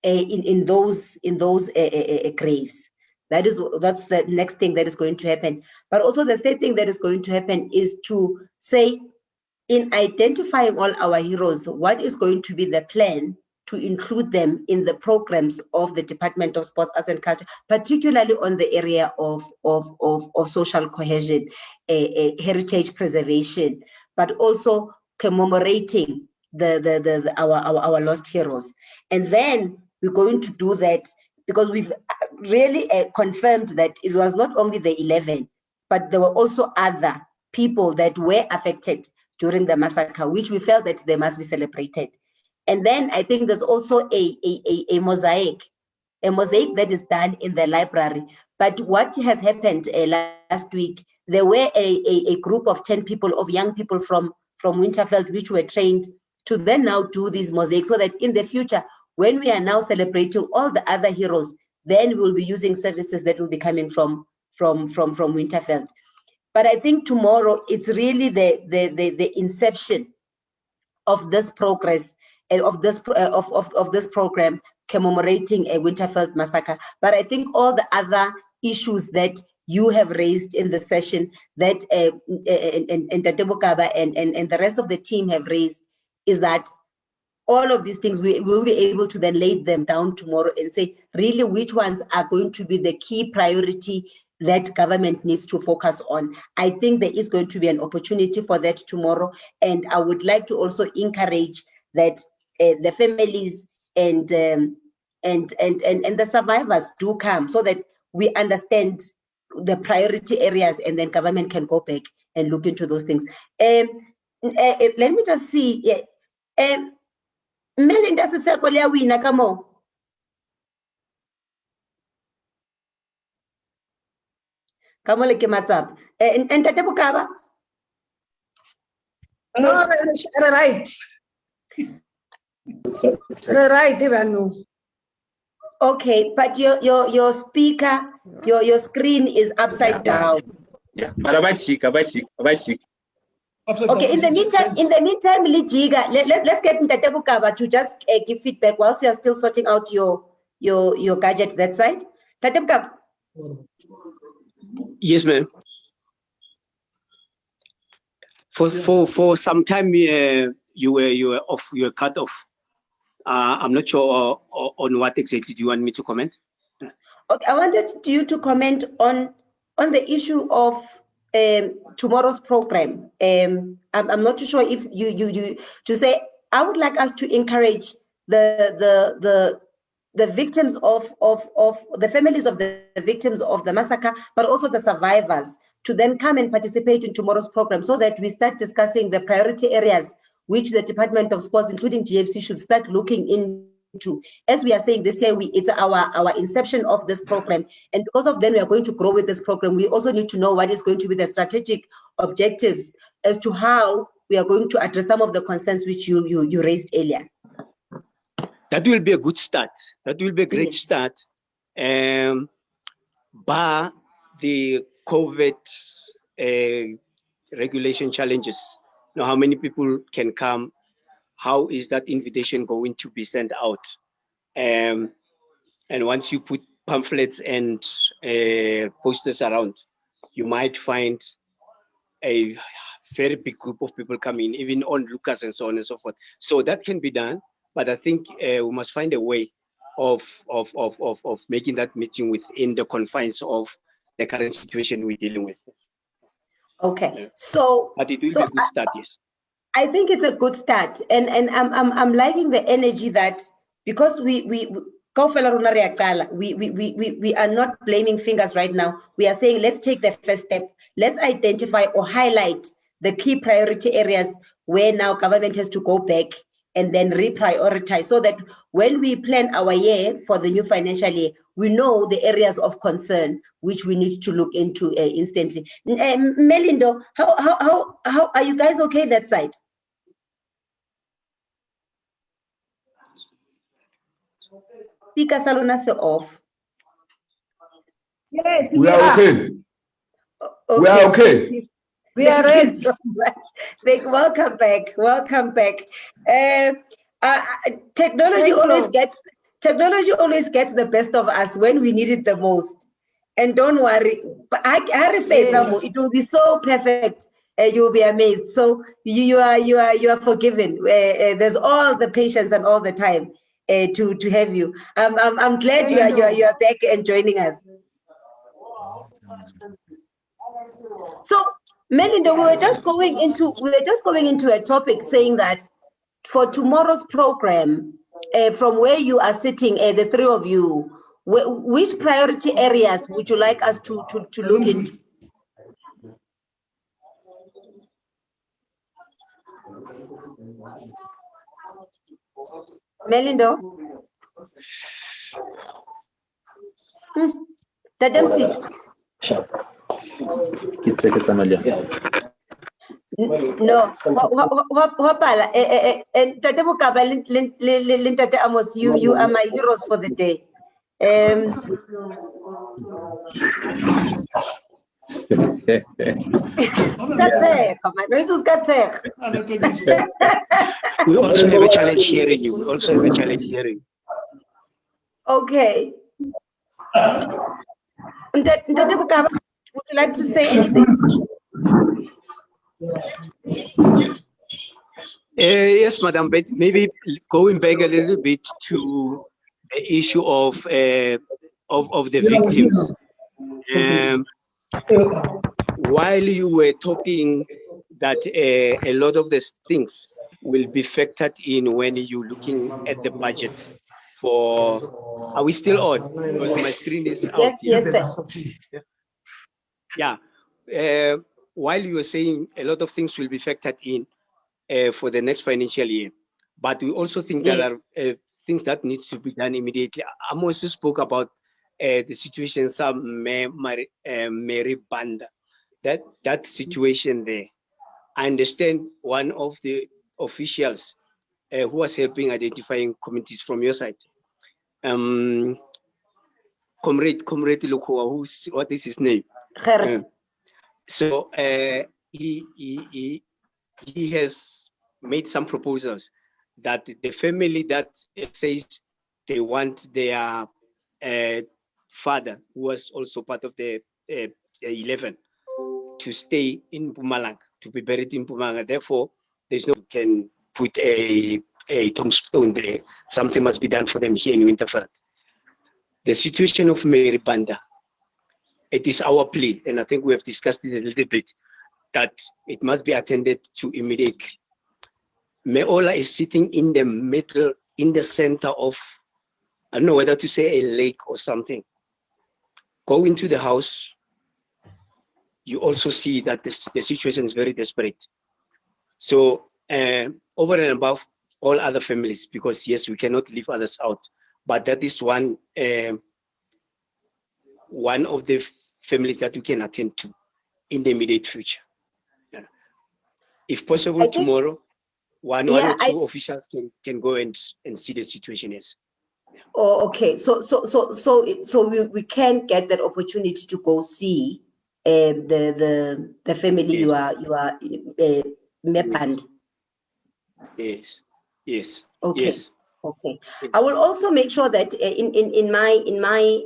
in those graves. That's the next thing that is going to happen. But also the third thing that is going to happen is to say, in identifying all our heroes, what is going to be the plan to include them in the programs of the Department of Sports, Arts and Culture, particularly on the area of social cohesion, heritage preservation, but also commemorating our lost heroes. And then we're going to do that because we've really confirmed that it was not only the 11, but there were also other people that were affected during the massacre, which we felt that they must be celebrated. And then I think there's also a mosaic that is done in the library. But what has happened last week, there were a group of 10 people, of young people from Winterfeld, which were trained to then now do these mosaics, so that in the future, when we are now celebrating all the other heroes, then we'll be using services that will be coming from Winterfeld. But I think tomorrow it's really the inception of this progress and of this program commemorating a Winterfeld massacre. But I think all the other issues that you have raised in the session, that and Tatebokaba and the rest of the team have raised, is that all of these things we will be able to then lay them down tomorrow and say really which ones are going to be the key priority that government needs to focus on. I think there is going to be an opportunity for that tomorrow, and I would like to also encourage that the families and the survivors do come, so that we understand the priority areas, and then government can go back and look into those things. Let me just see. Melinda Siseko liyawina kamo. Kamo le ke matsapa. Ntate Bokaba. No, right. Right, Ivanu. Okay, but your speaker, your screen is upside down. Yeah, but abashik. Okay, in the meantime, Lijiga, let's get Ntate Bokaba to just give feedback whilst you are still sorting out your gadgets that side. Ntate Bokaba. Yes, ma'am. For some time you were off, you were cut off. I'm not sure on what exactly do you want me to comment. Okay, I wanted you to comment on the issue of tomorrow's program. I'm not too sure if you to say, I would like us to encourage the victims of the families of the victims of the massacre, but also the survivors, to then come and participate in tomorrow's program, so that we start discussing the priority areas which the Department of Sports, including GFC, should start looking into. As we are saying this year, it's our inception of this program. And because of then we are going to grow with this program, we also need to know what is going to be the strategic objectives as to how we are going to address some of the concerns which you raised earlier. That will be a good start. That will be a great start. Bar the COVID regulation challenges. Know how many people can come? How is that invitation going to be sent out? And once you put pamphlets and posters around, you might find a very big group of people coming, even onlookers and so on and so forth. So that can be done, but I think we must find a way of making that meeting within the confines of the current situation we're dealing with. Okay, so but it will be a good start, yes. I think it's a good start, and I'm liking the energy that, because we are not blaming fingers right now. We are saying let's take the first step. Let's identify or highlight the key priority areas where now government has to go back and then reprioritize, so that when we plan our year for the new financial year, we know the areas of concern which we need to look into instantly. Melindo, how are you guys okay that side? Speaker Salonase off. Yes, We are okay. We are okay. We are ready. So much. Welcome back. Welcome back. Technology always gets the best of us when we need it the most. And don't worry, it will be so perfect. You'll be amazed. So you are forgiven. There's all the patience and all the time to have you. I'm glad you are back and joining us. So Melinda, we were just going into a topic saying that for tomorrow's program, from where you are sitting, the three of you, which priority areas would you like us to look into? Melinda? No, Wapala, Tate Mokaba, Tate Amos, you are my heroes for the day. We also have a challenge hearing you. We also have a challenge hearing. Okay. Tate Mokaba, would you like to say anything? Yes, Madam, but maybe going back a little bit to the issue of the victims. While you were talking that a lot of these things will be factored in when you're looking at the budget for, are we still on? Because my screen is out. Yes. Yeah. While you were saying a lot of things will be factored in for the next financial year, but we also think there are things that need to be done immediately. Amos spoke about the situation, some Mary Banda, that situation there. I understand one of the officials who was helping identifying communities from your side, Comrade Lukua, what is his name? So he has made some proposals that the family that says they want their father, who was also part of the 11, to stay in Mpumalanga, to be buried in Mpumalanga. Therefore, there's no can put a tombstone there. Something must be done for them here in Winterveld. The situation of Mary Banda, it is our plea, and I think we have discussed it a little bit, that it must be attended to immediately. Meola is sitting in the middle, in the center of, I don't know whether to say a lake or something. Go into the house, you also see that the situation is very desperate. So over and above all other families, because yes, we cannot leave others out, but that is one of the families that we can attend to in the immediate future. Yeah. If possible, tomorrow, one or two officials can go and see the situation. Yes. Oh, okay. So we can get that opportunity to go see the family you are Mepand. Yes. Okay. Yes. Okay. I will also make sure that in my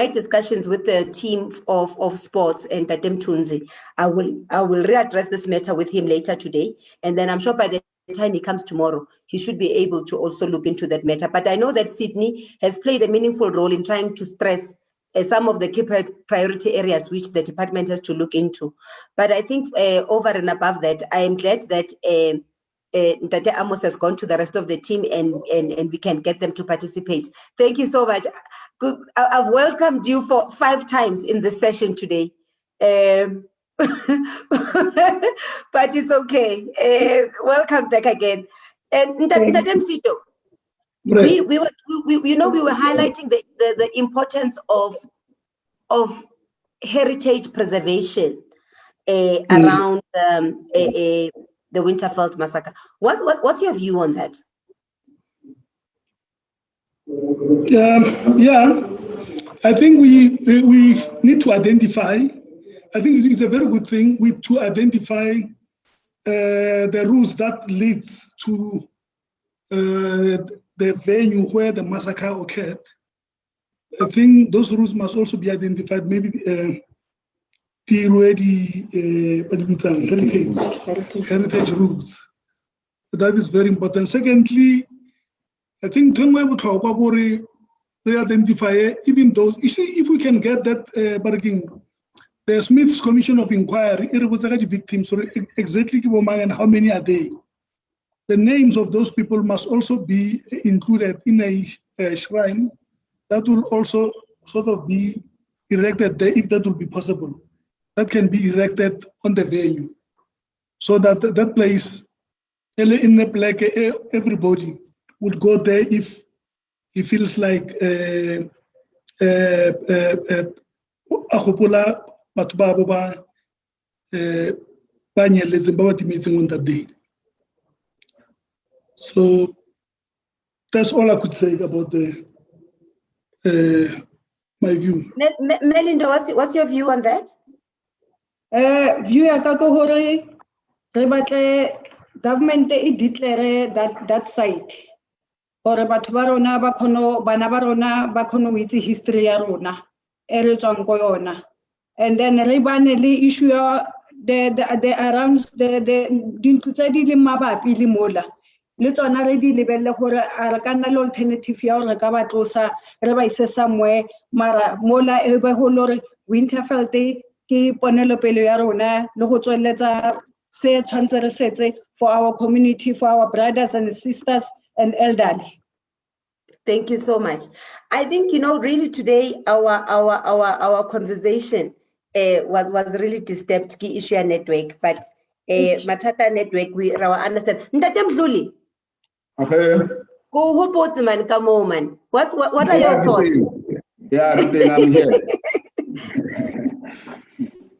discussions with the team of sports and Tatem Tunzi, I will readdress this matter with him later today, and then I'm sure by the time he comes tomorrow, he should be able to also look into that matter. But I know that Sydney has played a meaningful role in trying to stress some of the key priority areas which the department has to look into. But I think over and above that, I am glad that Tate Amos has gone to the rest of the team and we can get them to participate. Thank you so much. I've welcomed you for 5 times in this session today. But it's okay. Welcome back again. And Tate Msito, we were highlighting the importance of heritage preservation around the Winterveld massacre. What's your view on that? I think we need to identify. I think it's a very good thing to identify the routes that leads to the venue where the massacre occurred. I think those routes must also be identified. Maybe heritage routes. That is very important. Secondly, I think we identify even those. You see, if we can get that the Smith's Commission of Inquiry, it was the victims, so exactly and how many are they? The names of those people must also be included in a shrine that will also sort of be erected there, if that will be possible. That can be erected on the venue, so that that place, in the black, everybody would go there if he feels like ba nyeletseng ba ba timetseng on that day. So that's all I could say about my view. Melinda, what's your view on that? View ya ka ke hore re batle government e declare that site gore batho ba rona ba khono bana ba rona ba khono o itse history ya rona e re tswang ko yona, and then re bane le issue ya the around the dintlo tse di le mabapi le mola le tsona re di lebelle gore a re ka nna le alternative ya gore ka ba tlosa re ba ise somewhere mara mola e be go lore Winterveld ke ponelopele ya rona le go tsweletsa se tshwantse re setse for our community, for our brothers and sisters and elderly. Thank you so much. I think, you know, really today our conversation was really disturbed ki issue ya network, but Matata network we understand. Ntate Mdluli. Okay. Go hopotse man, come on man. What are your thoughts? Yeah, I'm here.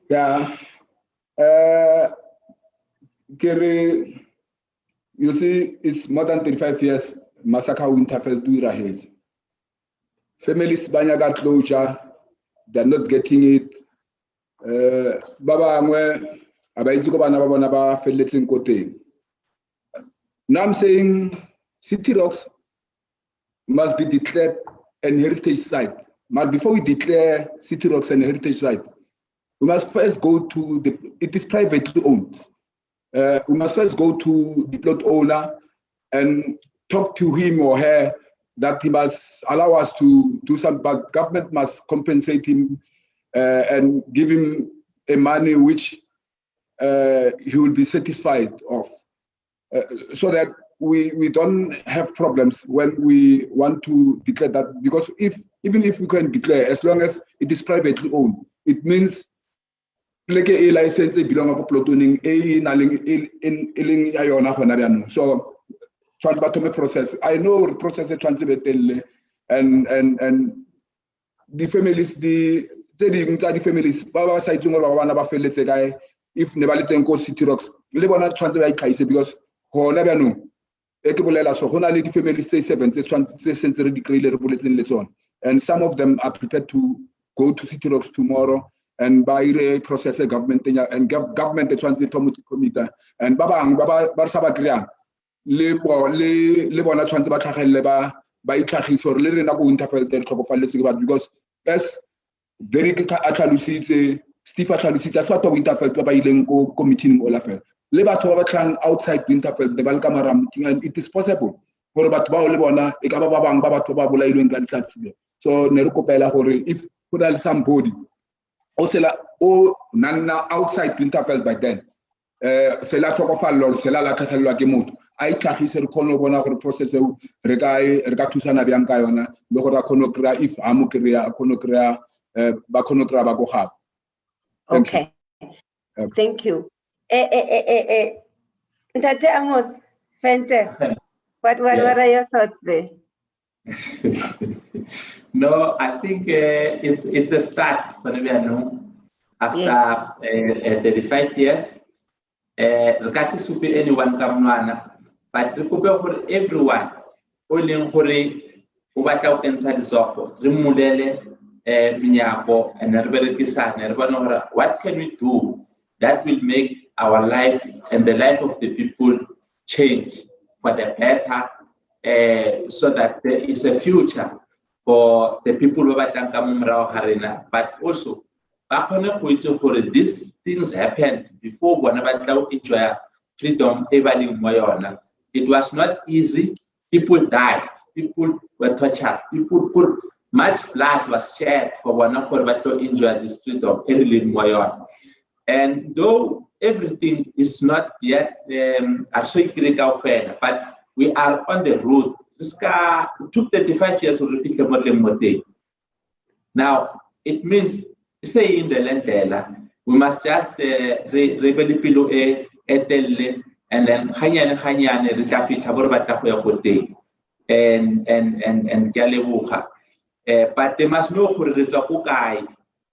Yeah. Kerry, you see, it's more than 35 years massacre Winterveld do ahead. Families banya got closure, they're not getting it. Baba angwe abaitiko bana babona ba felletseng kote. Now I'm saying City Rocks must be declared an heritage site. But before we declare City Rocks an heritage site, we must first go to it is privately owned. We must first go to the plot owner and talk to him or her that he must allow us to do something, but government must compensate him and give him a money which he will be satisfied of, so that we don't have problems when we want to declare that, because even if we can declare, as long as it is privately owned, it means like a license belong to plotooning so process. I know process and the families the families baba side guy if never go City Rocks because the families say 7 and some of them are prepared to go to City Rocks tomorrow and by the process government and government the transit committee and baba kriya le bona tshwantse ba tlhagelle ba itlhagise gore le rena go Winterveld le tlhokofaletse batho, because as Derek a tlhalositse Steve a tlhalositse a se batho ba Winterveld ba ileng ko meeting o la fela le batho ba batlang outside Winterveld ba le ka mara meeting, and it is possible gore batho ba le bona e ka ba bang ba batho ba bolailweng ka ditlatsile. So ne re kopela gore if go na le somebody o nana outside Winterveld by then se la tlhokofallo se la tlhagelwa ke motho a itlhagise re kgone bona gore process eo re ka thusana bjang ka yona le gore a kgone kry if a mo kry-a kgone kry-a ba kgone kry-a ba go gape. Okay. Thank you. Ntate Amos Venter, what are your thoughts there? No, I think it's a start for Nebiano after 35 years. Regardless of anyone come but for everyone, only what can we do that will make our life and the life of the people change for the better, so that there is a future for the people who are but also these things happened before enjoy freedom. It was not easy. People died, people were tortured, people put much blood was shed for one to enjoy this freedom. And though everything is not yet but we are on the road. This car took 35 years to repeat the model. Now it means, say in the land, we must just rebel below a and then and but they must know who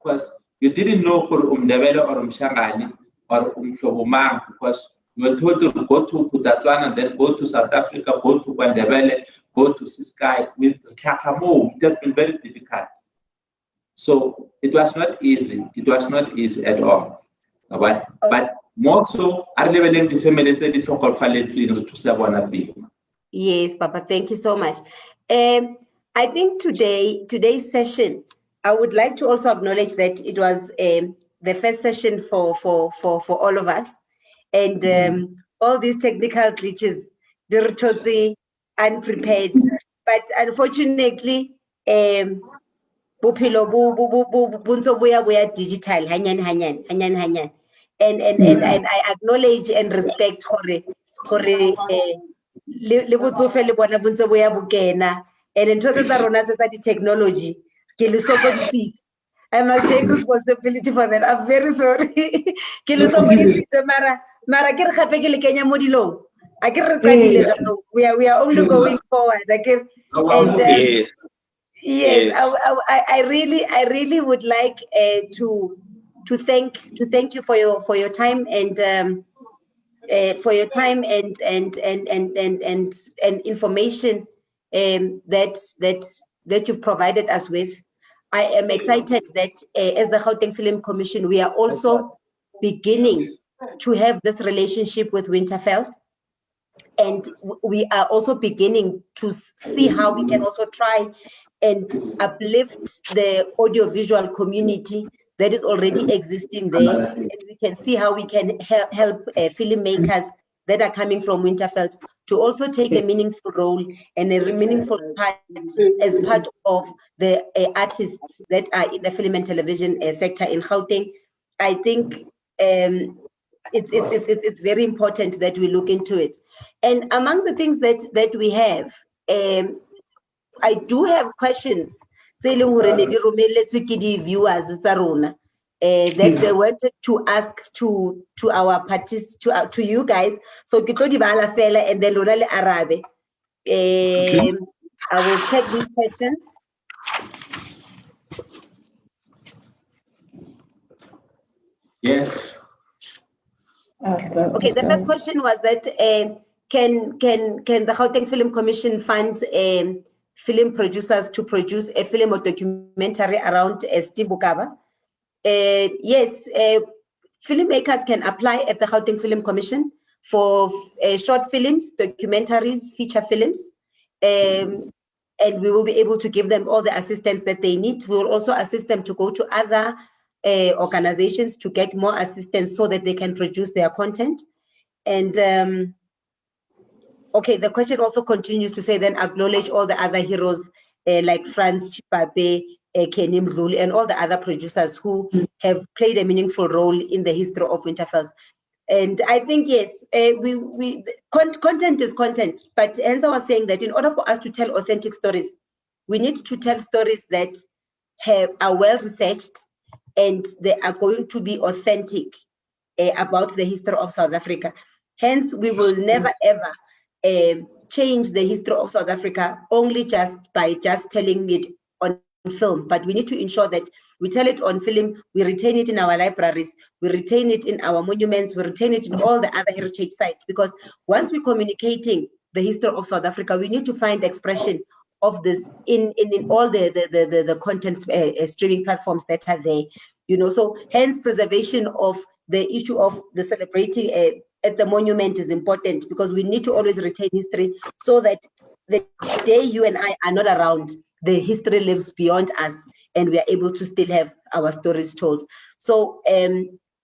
because you didn't know who or or umhlobomang, because we were told to go to Botswana and then go to South Africa, go to Kwandebele, go to Siskai with Kakamo. It has been very difficult. So it was not easy. It was not easy at all. But more so, are leveling the family to. Yes, Papa, thank you so much. I think today's session, I would like to also acknowledge that it was the first session for all of us, and all these technical glitches, they're totally unprepared. But unfortunately, bophelo bo ntse bo ya digital hanyane. And I acknowledge and respect gore le botsofe le bona bo ntse bo ya bokena, and ntho tsa rona tsa di technology ke le sokodisitse. I must take responsibility for that. I'm very sorry. Ke le sokodisitse mara ke re gape ke le kenya mo dilong. A ke re tsadile jalo. We are only going forward. And yes, I really would like to thank you for your time and information that you've provided us with. I am excited that as the Gauteng Film Commission, we are also beginning to have this relationship with Winterveld. And we are also beginning to see how we can also try and uplift the audiovisual community that is already existing there. And we can see how we can help filmmakers that are coming from Winterveld to also take a meaningful role and a meaningful part as part of the artists that are in the film and television sector in Gauteng. I think it's very important that we look into it. And among the things that we have, I do have questions that they wanted to ask to our parties, to you guys. So and then Arabe. I will check these questions. Yes. Okay, the first question was that can the Gauteng Film Commission fund film producers to produce a film or documentary around Steve Bukaba? Yes, filmmakers can apply at the Gauteng Film Commission for short films, documentaries, feature films, and we will be able to give them all the assistance that they need. We will also assist them to go to other organizations to get more assistance so that they can produce their content. And okay, the question also continues to say, then acknowledge all the other heroes like Franz Chipape, Kenny Mdluli, and all the other producers who have played a meaningful role in the history of Winterveld. And I think, yes, content is content, but hence I was saying that in order for us to tell authentic stories, we need to tell stories that are well researched and they are going to be authentic about the history of South Africa. Hence, we will never ever change the history of South Africa only just by telling it on film, but we need to ensure that we tell it on film, we retain it in our libraries, we retain it in our monuments, we retain it in all the other heritage sites, because once we're communicating the history of South Africa, we need to find expression of this in all the content streaming platforms that are there, you know. So hence preservation of the issue of the celebrating at the monument is important, because we need to always retain history so that the day you and I are not around, the history lives beyond us and we are able to still have our stories told. So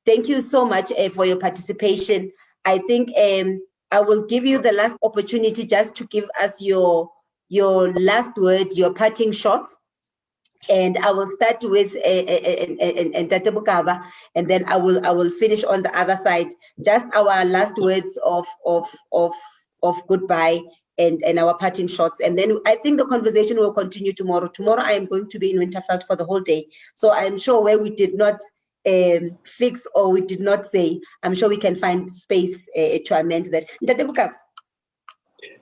thank you so much for your participation. I think I will give you the last opportunity just to give us your last word, your parting shots. And I will start with Ntate Bukaba, and then I will finish on the other side. Just our last words of goodbye and our parting shots. And then I think the conversation will continue tomorrow. Tomorrow I am going to be in Winterveld for the whole day. So I'm sure where we did not fix or we did not say, I'm sure we can find space to amend that. Ntate Bukaba.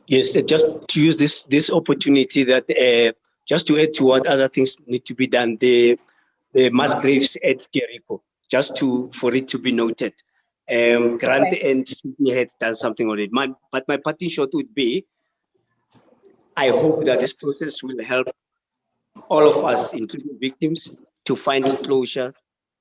Yes, just to use this opportunity that just to add to what other things need to be done, the mass graves at Jericho, just for it to be noted. Grant and Sydney had done something on it. But my parting shot would be, I hope that this process will help all of us, including victims, to find closure,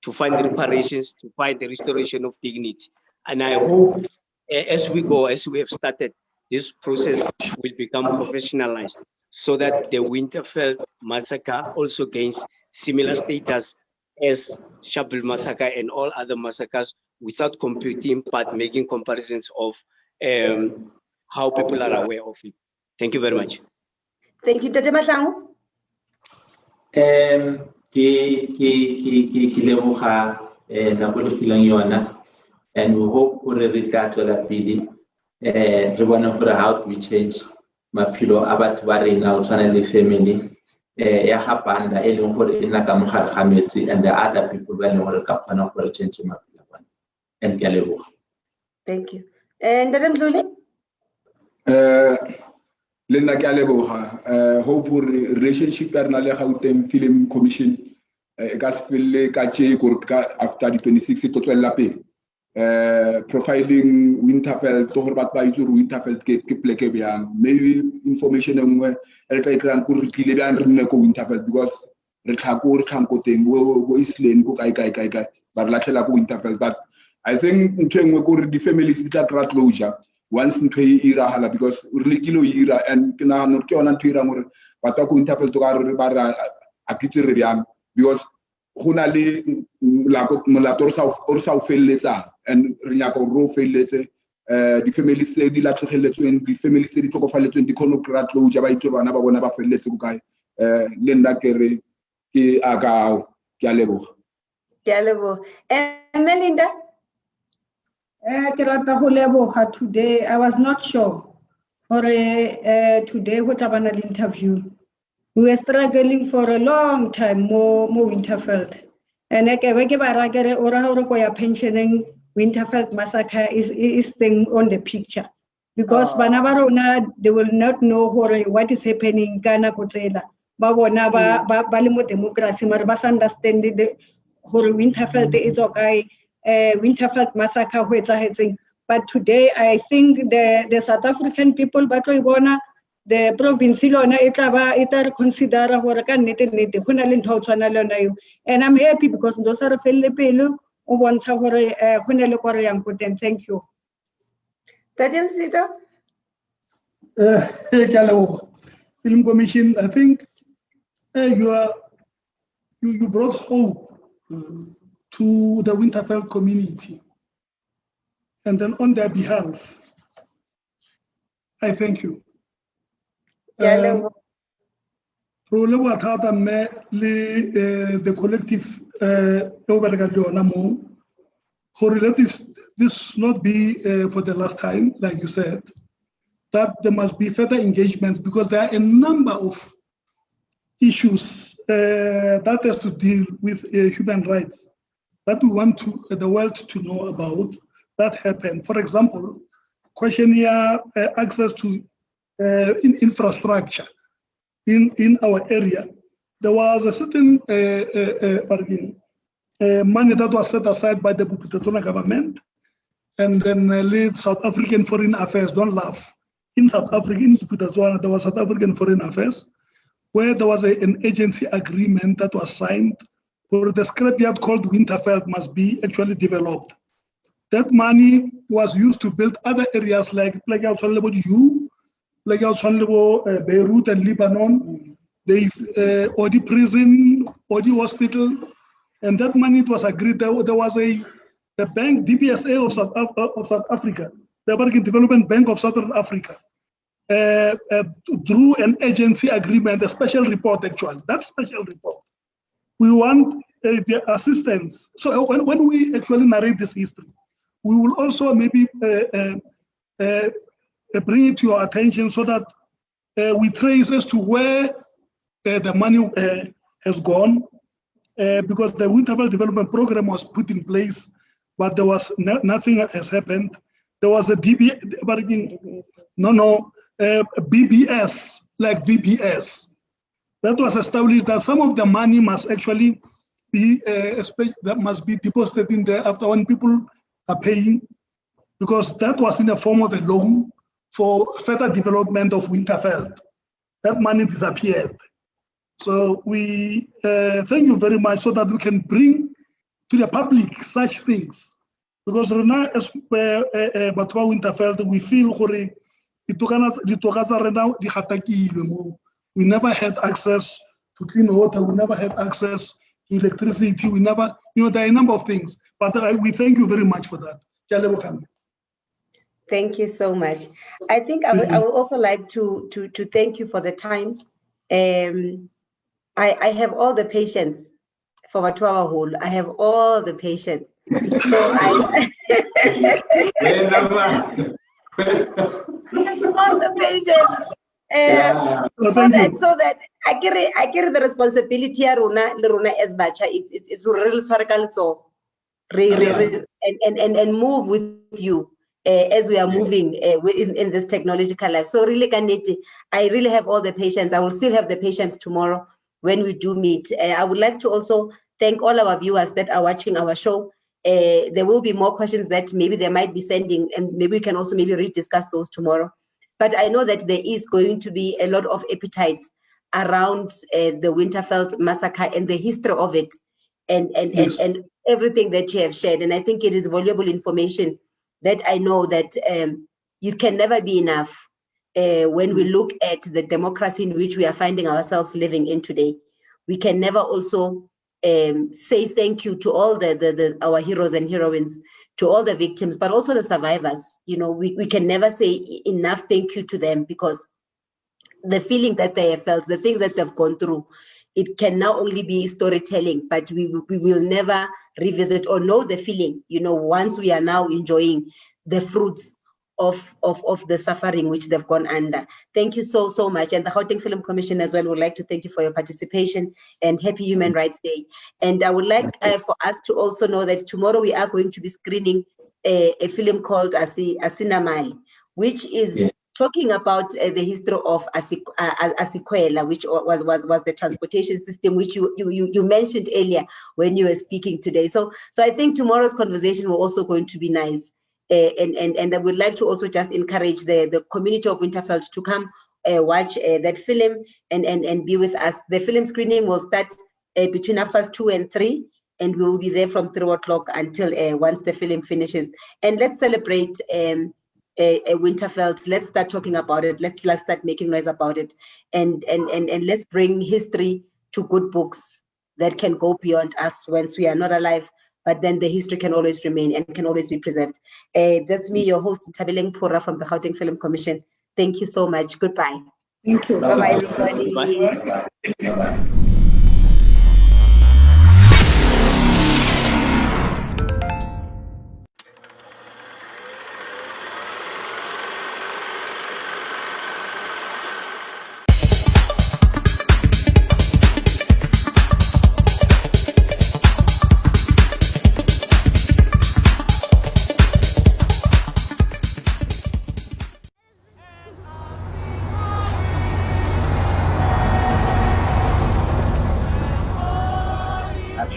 to find reparations, to find the restoration of dignity. And I hope as we go, as we have started, this process will become professionalized so that the Winterfell massacre also gains similar status as Sharpeville massacre and all other massacres, without computing, but making comparisons of how people are aware of it. Thank you very much. Thank you, Tate Mahlangu. Ke leboga nako le filang yona, and we hope gore re tla tswela pele re bone gore how do we change maphelo a batho ba rena o tshwana le family ya ga Banda e leng gore e nna ka mogare ga metsi, and the other people ba leng gore ka kgona gore change maphelo a bona. And ke a leboga. Thank you. And Ntate Mdluli? Le nna ke a leboga. Hope gore relationship ya rena le Gauteng Film Commission e ka se felle ka tšee gore after the 26 to tswela pele. Profiling Winterfell to gore batho ba itse gore Winterfell ke pleke bjang, maybe information engwe e tla ikran gore re tlile bjang re nne ko Winterfell, because re tlhako re tlhanko teng go Eastland go kae ba re latlhela ko Winterfell. But I think ntho engwe gore di families di tla kry closure once ntho e iragala, because re lekile o ira, and ke nagana ke yona ntho e irang gore batho ko Winterfell to ka re ba re a kitse re bjang, because go na le molato o sa o feleletsang, and re nyaka gore o feleletse di families tse di latlhegelletsweng, di families tse di tlhokofaletsweng di kgone go kry closure, ba itse bana ba bona ba feleletse ko kae. Le nna ke re ke a ka ke a leboga. Ke a leboga. And Melinda? Ke rata go leboga today. I was not sure for today what about an interview. We were struggling for a long time, more Winterfell. And I can pensioning Winterfell massacre is thing on the picture. Because Banabarona, they will not know what is happening in Ghana Kotela. Babona Balimo democracy, Marbas understand the whole Winterfell is okay, Winterfell massacre, but today I think the South African people, but we wanna the province ita consider and I'm happy because those are pelu o bontsha gore gone le gore yang go teng. Thank you. Tate Msito? Film Commission, I think you brought hope to the Winterfell community, and then on their behalf I thank you. The collective let this not be for the last time, like you said, that there must be further engagements, because there are a number of issues that has to deal with human rights that we want the world to know about that happened. For example, questionnaire access to infrastructure in our area. There was a certain money that was set aside by the Bophuthatswana government, and then South African Foreign Affairs, don't laugh. In South Africa, in Bophuthatswana, there was South African Foreign Affairs, where there was an agency agreement that was signed for the scrapyard called Winterfell must be actually developed. That money was used to build other areas like Beirut and Lebanon, Odi prison, Odi hospital, and that money it was agreed. There was the bank DBSA of South Africa, the African Development Bank of Southern Africa, drew an agency agreement, a special report actually. That special report, we want the assistance. So when we actually narrate this history, we will also maybe bring it to your attention so that we trace as to where the money has gone, because the Winterfell Development Program was put in place, but there was nothing has happened. There was a BBS, like VBS, that was established that some of the money must actually be that must be deposited in there after when people are paying, because that was in the form of a loan for further development of Winterveld. That money disappeared. So we thank you very much, so that we can bring to the public such things. Because right now, as Batwa Winterveld, we feel we never had access to clean water, we never had access to electricity, we never, there are a number of things. But we thank you very much for that. Thank you so much. I think I would also like to thank you for the time. I have all the patience for Batwa Hall. I have all the patience. So all the patience. So that I carry the responsibility as bacha. It's real so and move with you as we are moving in this technological life. So really, I really have all the patience. I will still have the patience tomorrow when we do meet. I would like to also thank all our viewers that are watching our show. There will be more questions that maybe they might be sending, and maybe we can also maybe rediscuss those tomorrow. But I know that there is going to be a lot of appetite around the Winterveld massacre and the history of it, and everything that you have shared. And I think it is valuable information that I know that it can never be enough when we look at the democracy in which we are finding ourselves living in today. We can never also say thank you to all our heroes and heroines, to all the victims, but also the survivors. We can never say enough thank you to them, because the feeling that they have felt, the things that they've gone through, it can now only be storytelling, but we will never revisit or know the feeling, once we are now enjoying the fruits of the suffering which they've gone under. Thank you so much. And the Gauteng Film Commission as well would like to thank you for your participation, and happy Human Rights Day. And I would like for us to also know that tomorrow we are going to be screening a film called Asinamali, which is talking about the history of Asikwela, which was the transportation system which you mentioned earlier when you were speaking today. So I think tomorrow's conversation will also going to be nice. And I would like to also just encourage the community of Winterveld to come watch that film and be with us. The film screening will start between 2:30 and 3, and we will be there from 3 o'clock until once the film finishes. And let's celebrate Winterveld. Let's start talking about it. Let's start making noise about it, and let's bring history to good books that can go beyond us once we are not alive. But then the history can always remain and can always be preserved. That's me, your host, Tabeleng Pura from the Gauteng Film Commission. Thank you so much. Goodbye. Thank you. Bye-bye, everybody. Bye-bye.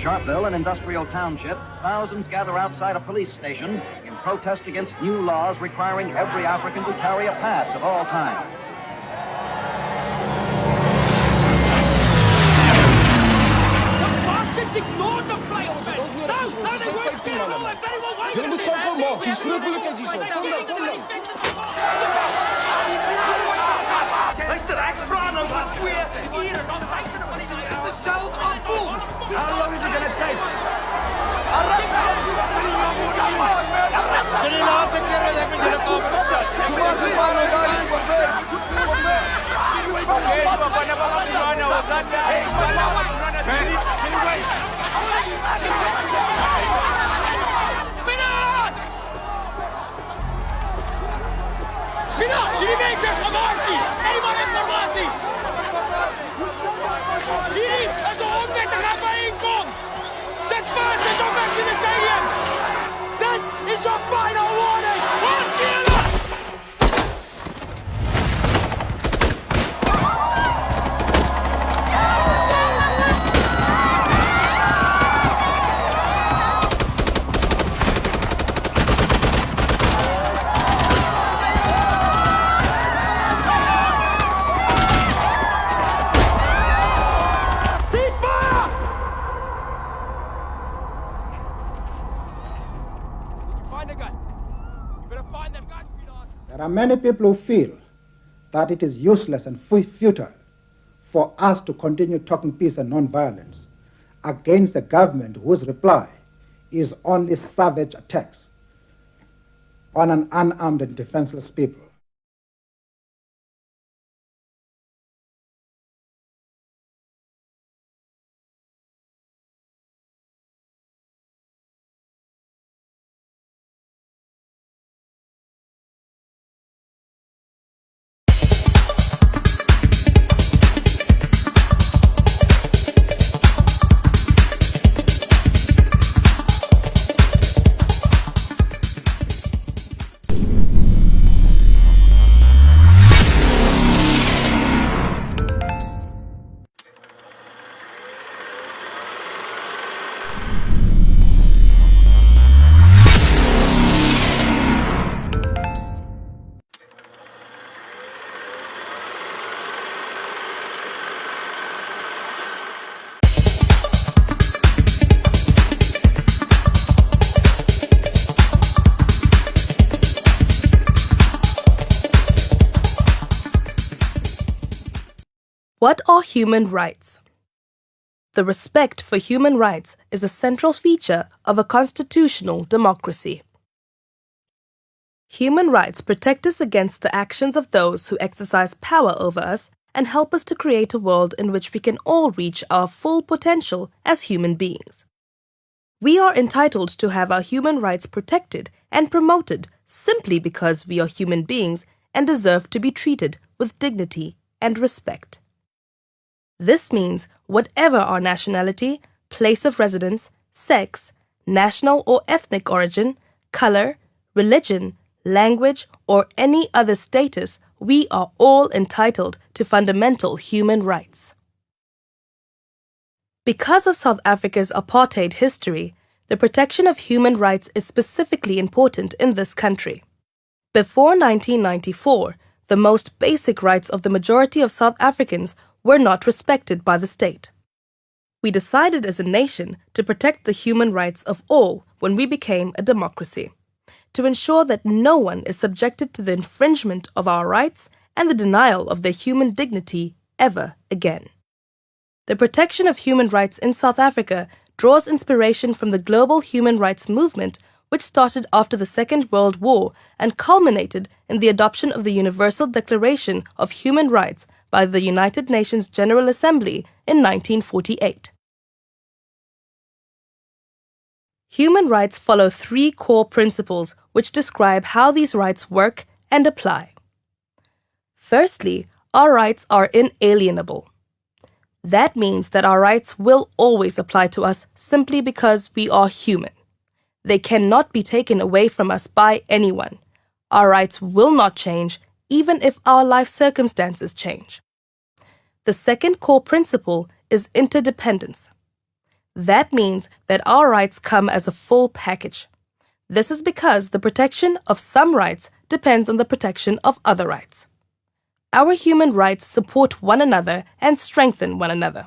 Sharpeville, an industrial township, thousands gather outside a police station in protest against new laws requiring every African to carry a pass of all kinds. The bastards ignored the placeman! No, they weren't scared! Oh, they very well waited! Jullie moeten gewoon gewoon maken. Die schruppeling is hier zo. Kom dan. Luister, ek vra nou wat 2 ure, dan duisende van die de cells are full. How long is it gonna take? Jullie laatste keer wat heb jullie kamer opdat? Mina, jullie mensen informatie! Eenmaal informatie! Hierdie is 'n onwettige bijeenkomst! The fans is on back to the stadium! This is your final warning! Hard fearless! are many people who feel that it is useless and futile for us to continue talking peace and non-violence against a government whose reply is only savage attacks on an unarmed and defenseless people. What are human rights? The respect for human rights is a central feature of a constitutional democracy. Human rights protect us against the actions of those who exercise power over us and help us to create a world in which we can all reach our full potential as human beings. We are entitled to have our human rights protected and promoted simply because we are human beings and deserve to be treated with dignity and respect. This means whatever our nationality, place of residence, sex, national or ethnic origin, color, religion, language, or any other status, we are all entitled to fundamental human rights. Because of South Africa's apartheid history, the protection of human rights is specifically important in this country. Before 1994, the most basic rights of the majority of South Africans were not respected by the state. We decided as a nation to protect the human rights of all when we became a democracy, to ensure that no one is subjected to the infringement of our rights and the denial of their human dignity ever again. The protection of human rights in South Africa draws inspiration from the global human rights movement, which started after the Second World War and culminated in the adoption of the Universal Declaration of Human Rights by the United Nations General Assembly in 1948. Human rights follow three core principles which describe how these rights work and apply. Firstly, our rights are inalienable. That means that our rights will always apply to us simply because we are human. They cannot be taken away from us by anyone. Our rights will not change even if our life circumstances change. The second core principle is interdependence. That means that our rights come as a full package. This is because the protection of some rights depends on the protection of other rights. Our human rights support one another and strengthen one another.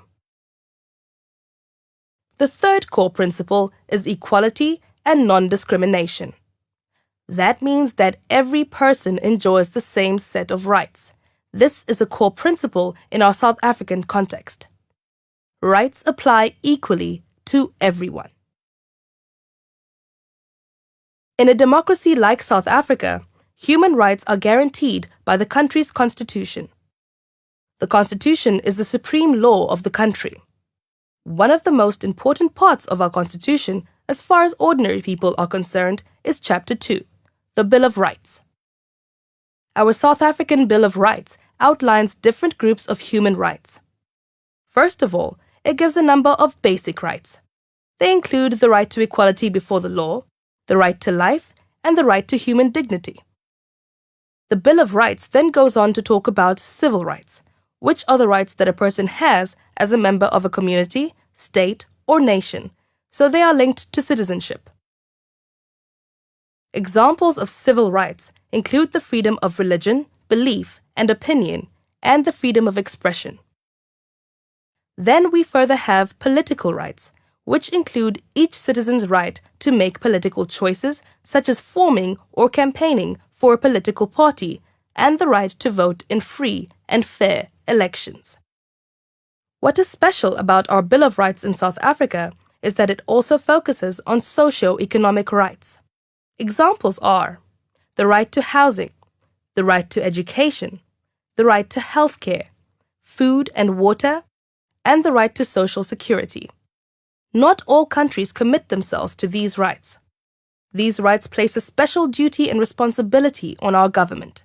The third core principle is equality and non-discrimination. That means that every person enjoys the same set of rights. This is a core principle in our South African context. Rights apply equally to everyone. In a democracy like South Africa, human rights are guaranteed by the country's constitution. The constitution is the supreme law of the country. One of the most important parts of our constitution, as far as ordinary people are concerned, is Chapter 2, the Bill of Rights. Our South African Bill of Rights outlines different groups of human rights. First of all, it gives a number of basic rights. They include the right to equality before the law, the right to life, and the right to human dignity. The Bill of Rights then goes on to talk about civil rights, which are the rights that a person has as a member of a community, state, or nation, so they are linked to citizenship. Examples of civil rights include the freedom of religion, belief, and opinion, and the freedom of expression. Then we further have political rights, which include each citizen's right to make political choices, such as forming or campaigning for a political party and the right to vote in free and fair elections. What is special about our Bill of Rights in South Africa is that it also focuses on socio-economic rights. Examples are the right to housing, the right to education, the right to healthcare, food and water, and the right to social security. Not all countries commit themselves to these rights. These rights place a special duty and responsibility on our government.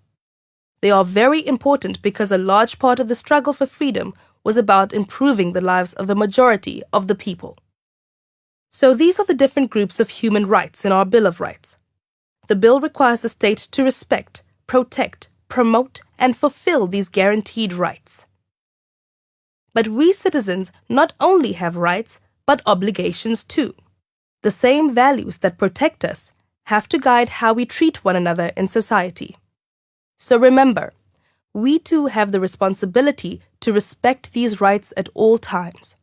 They are very important because a large part of the struggle for freedom was about improving the lives of the majority of the people. So these are the different groups of human rights in our Bill of Rights. The bill requires the state to respect, protect, promote, and fulfill these guaranteed rights. But we citizens not only have rights, but obligations too. The same values that protect us have to guide how we treat one another in society. So remember, we too have the responsibility to respect these rights at all times.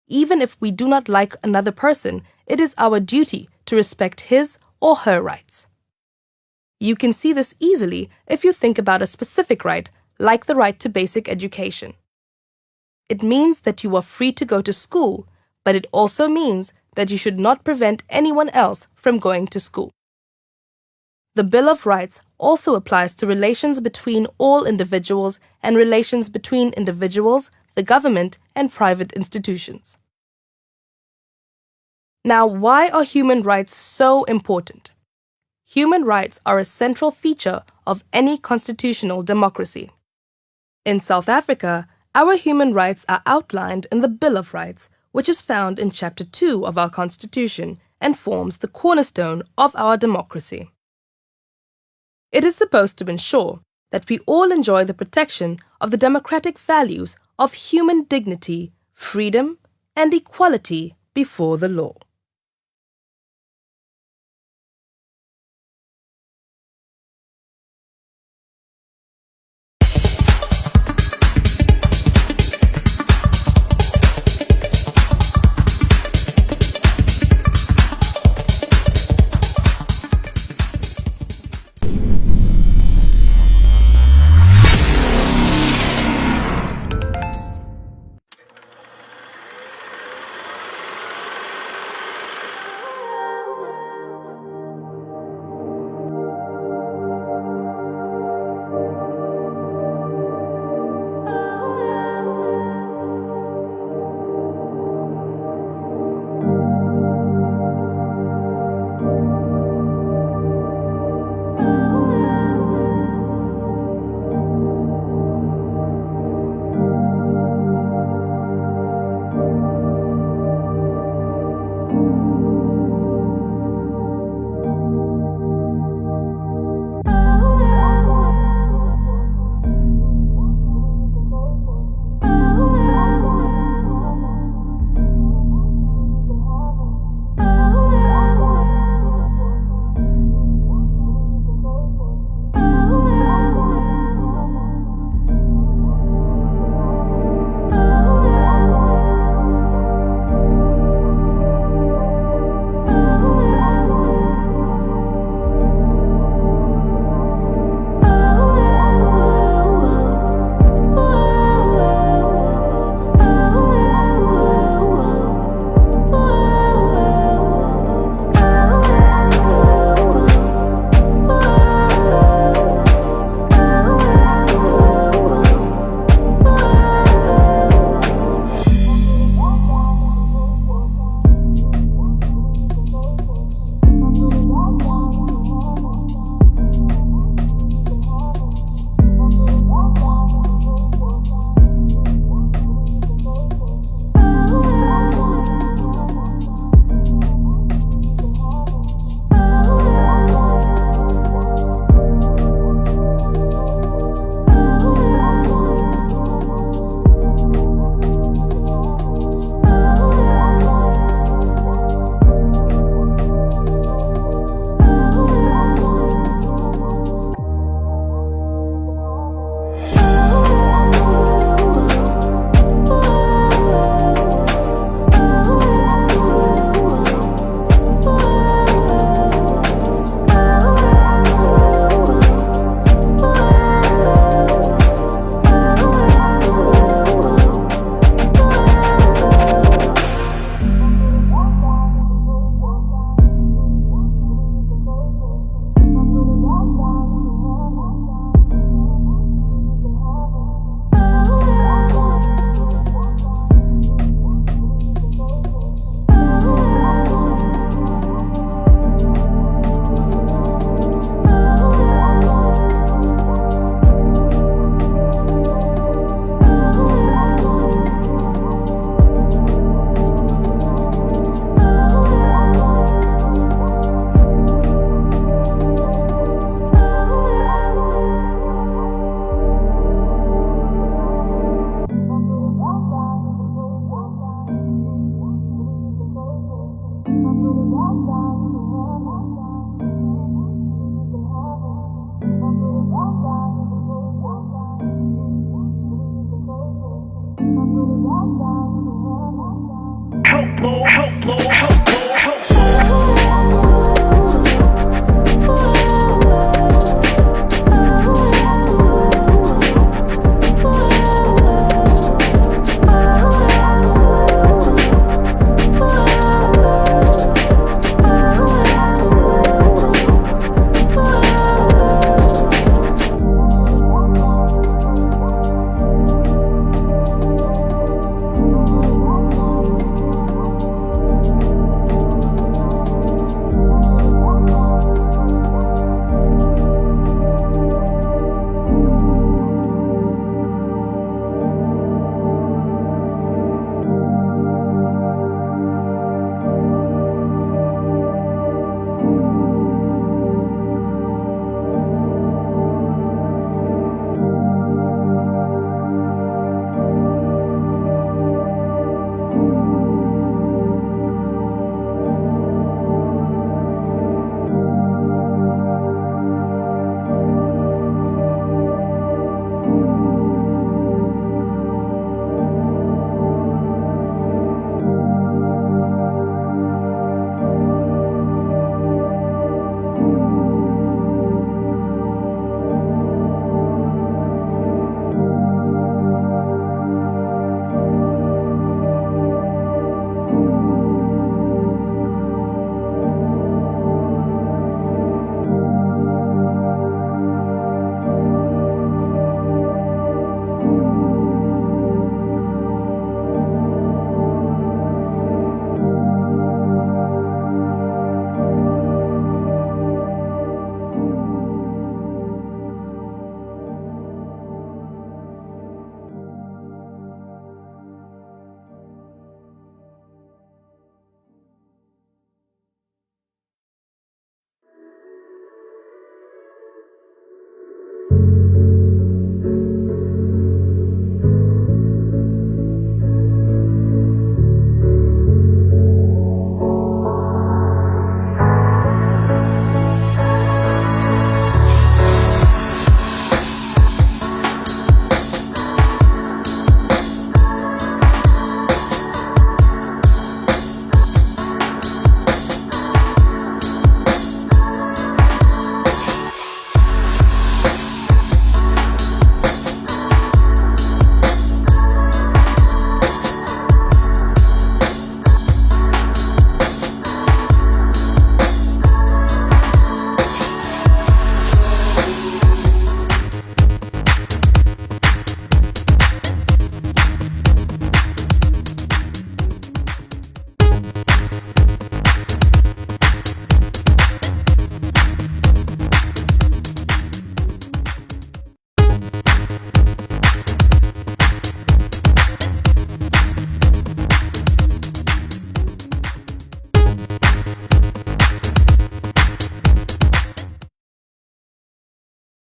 Even if we do not like another person, it is our duty to respect his or her rights. You can see this easily if you think about a specific right, like the right to basic education. It means that you are free to go to school, but it also means that you should not prevent anyone else from going to school. The Bill of Rights also applies to relations between all individuals and relations between individuals, the government, and private institutions. Now, why are human rights so important? Human rights are a central feature of any constitutional democracy. In South Africa, our human rights are outlined in the Bill of Rights, which is found in Chapter 2 of our Constitution and forms the cornerstone of our democracy. It is supposed to ensure that we all enjoy the protection of the democratic values of human dignity, freedom, and equality before the law.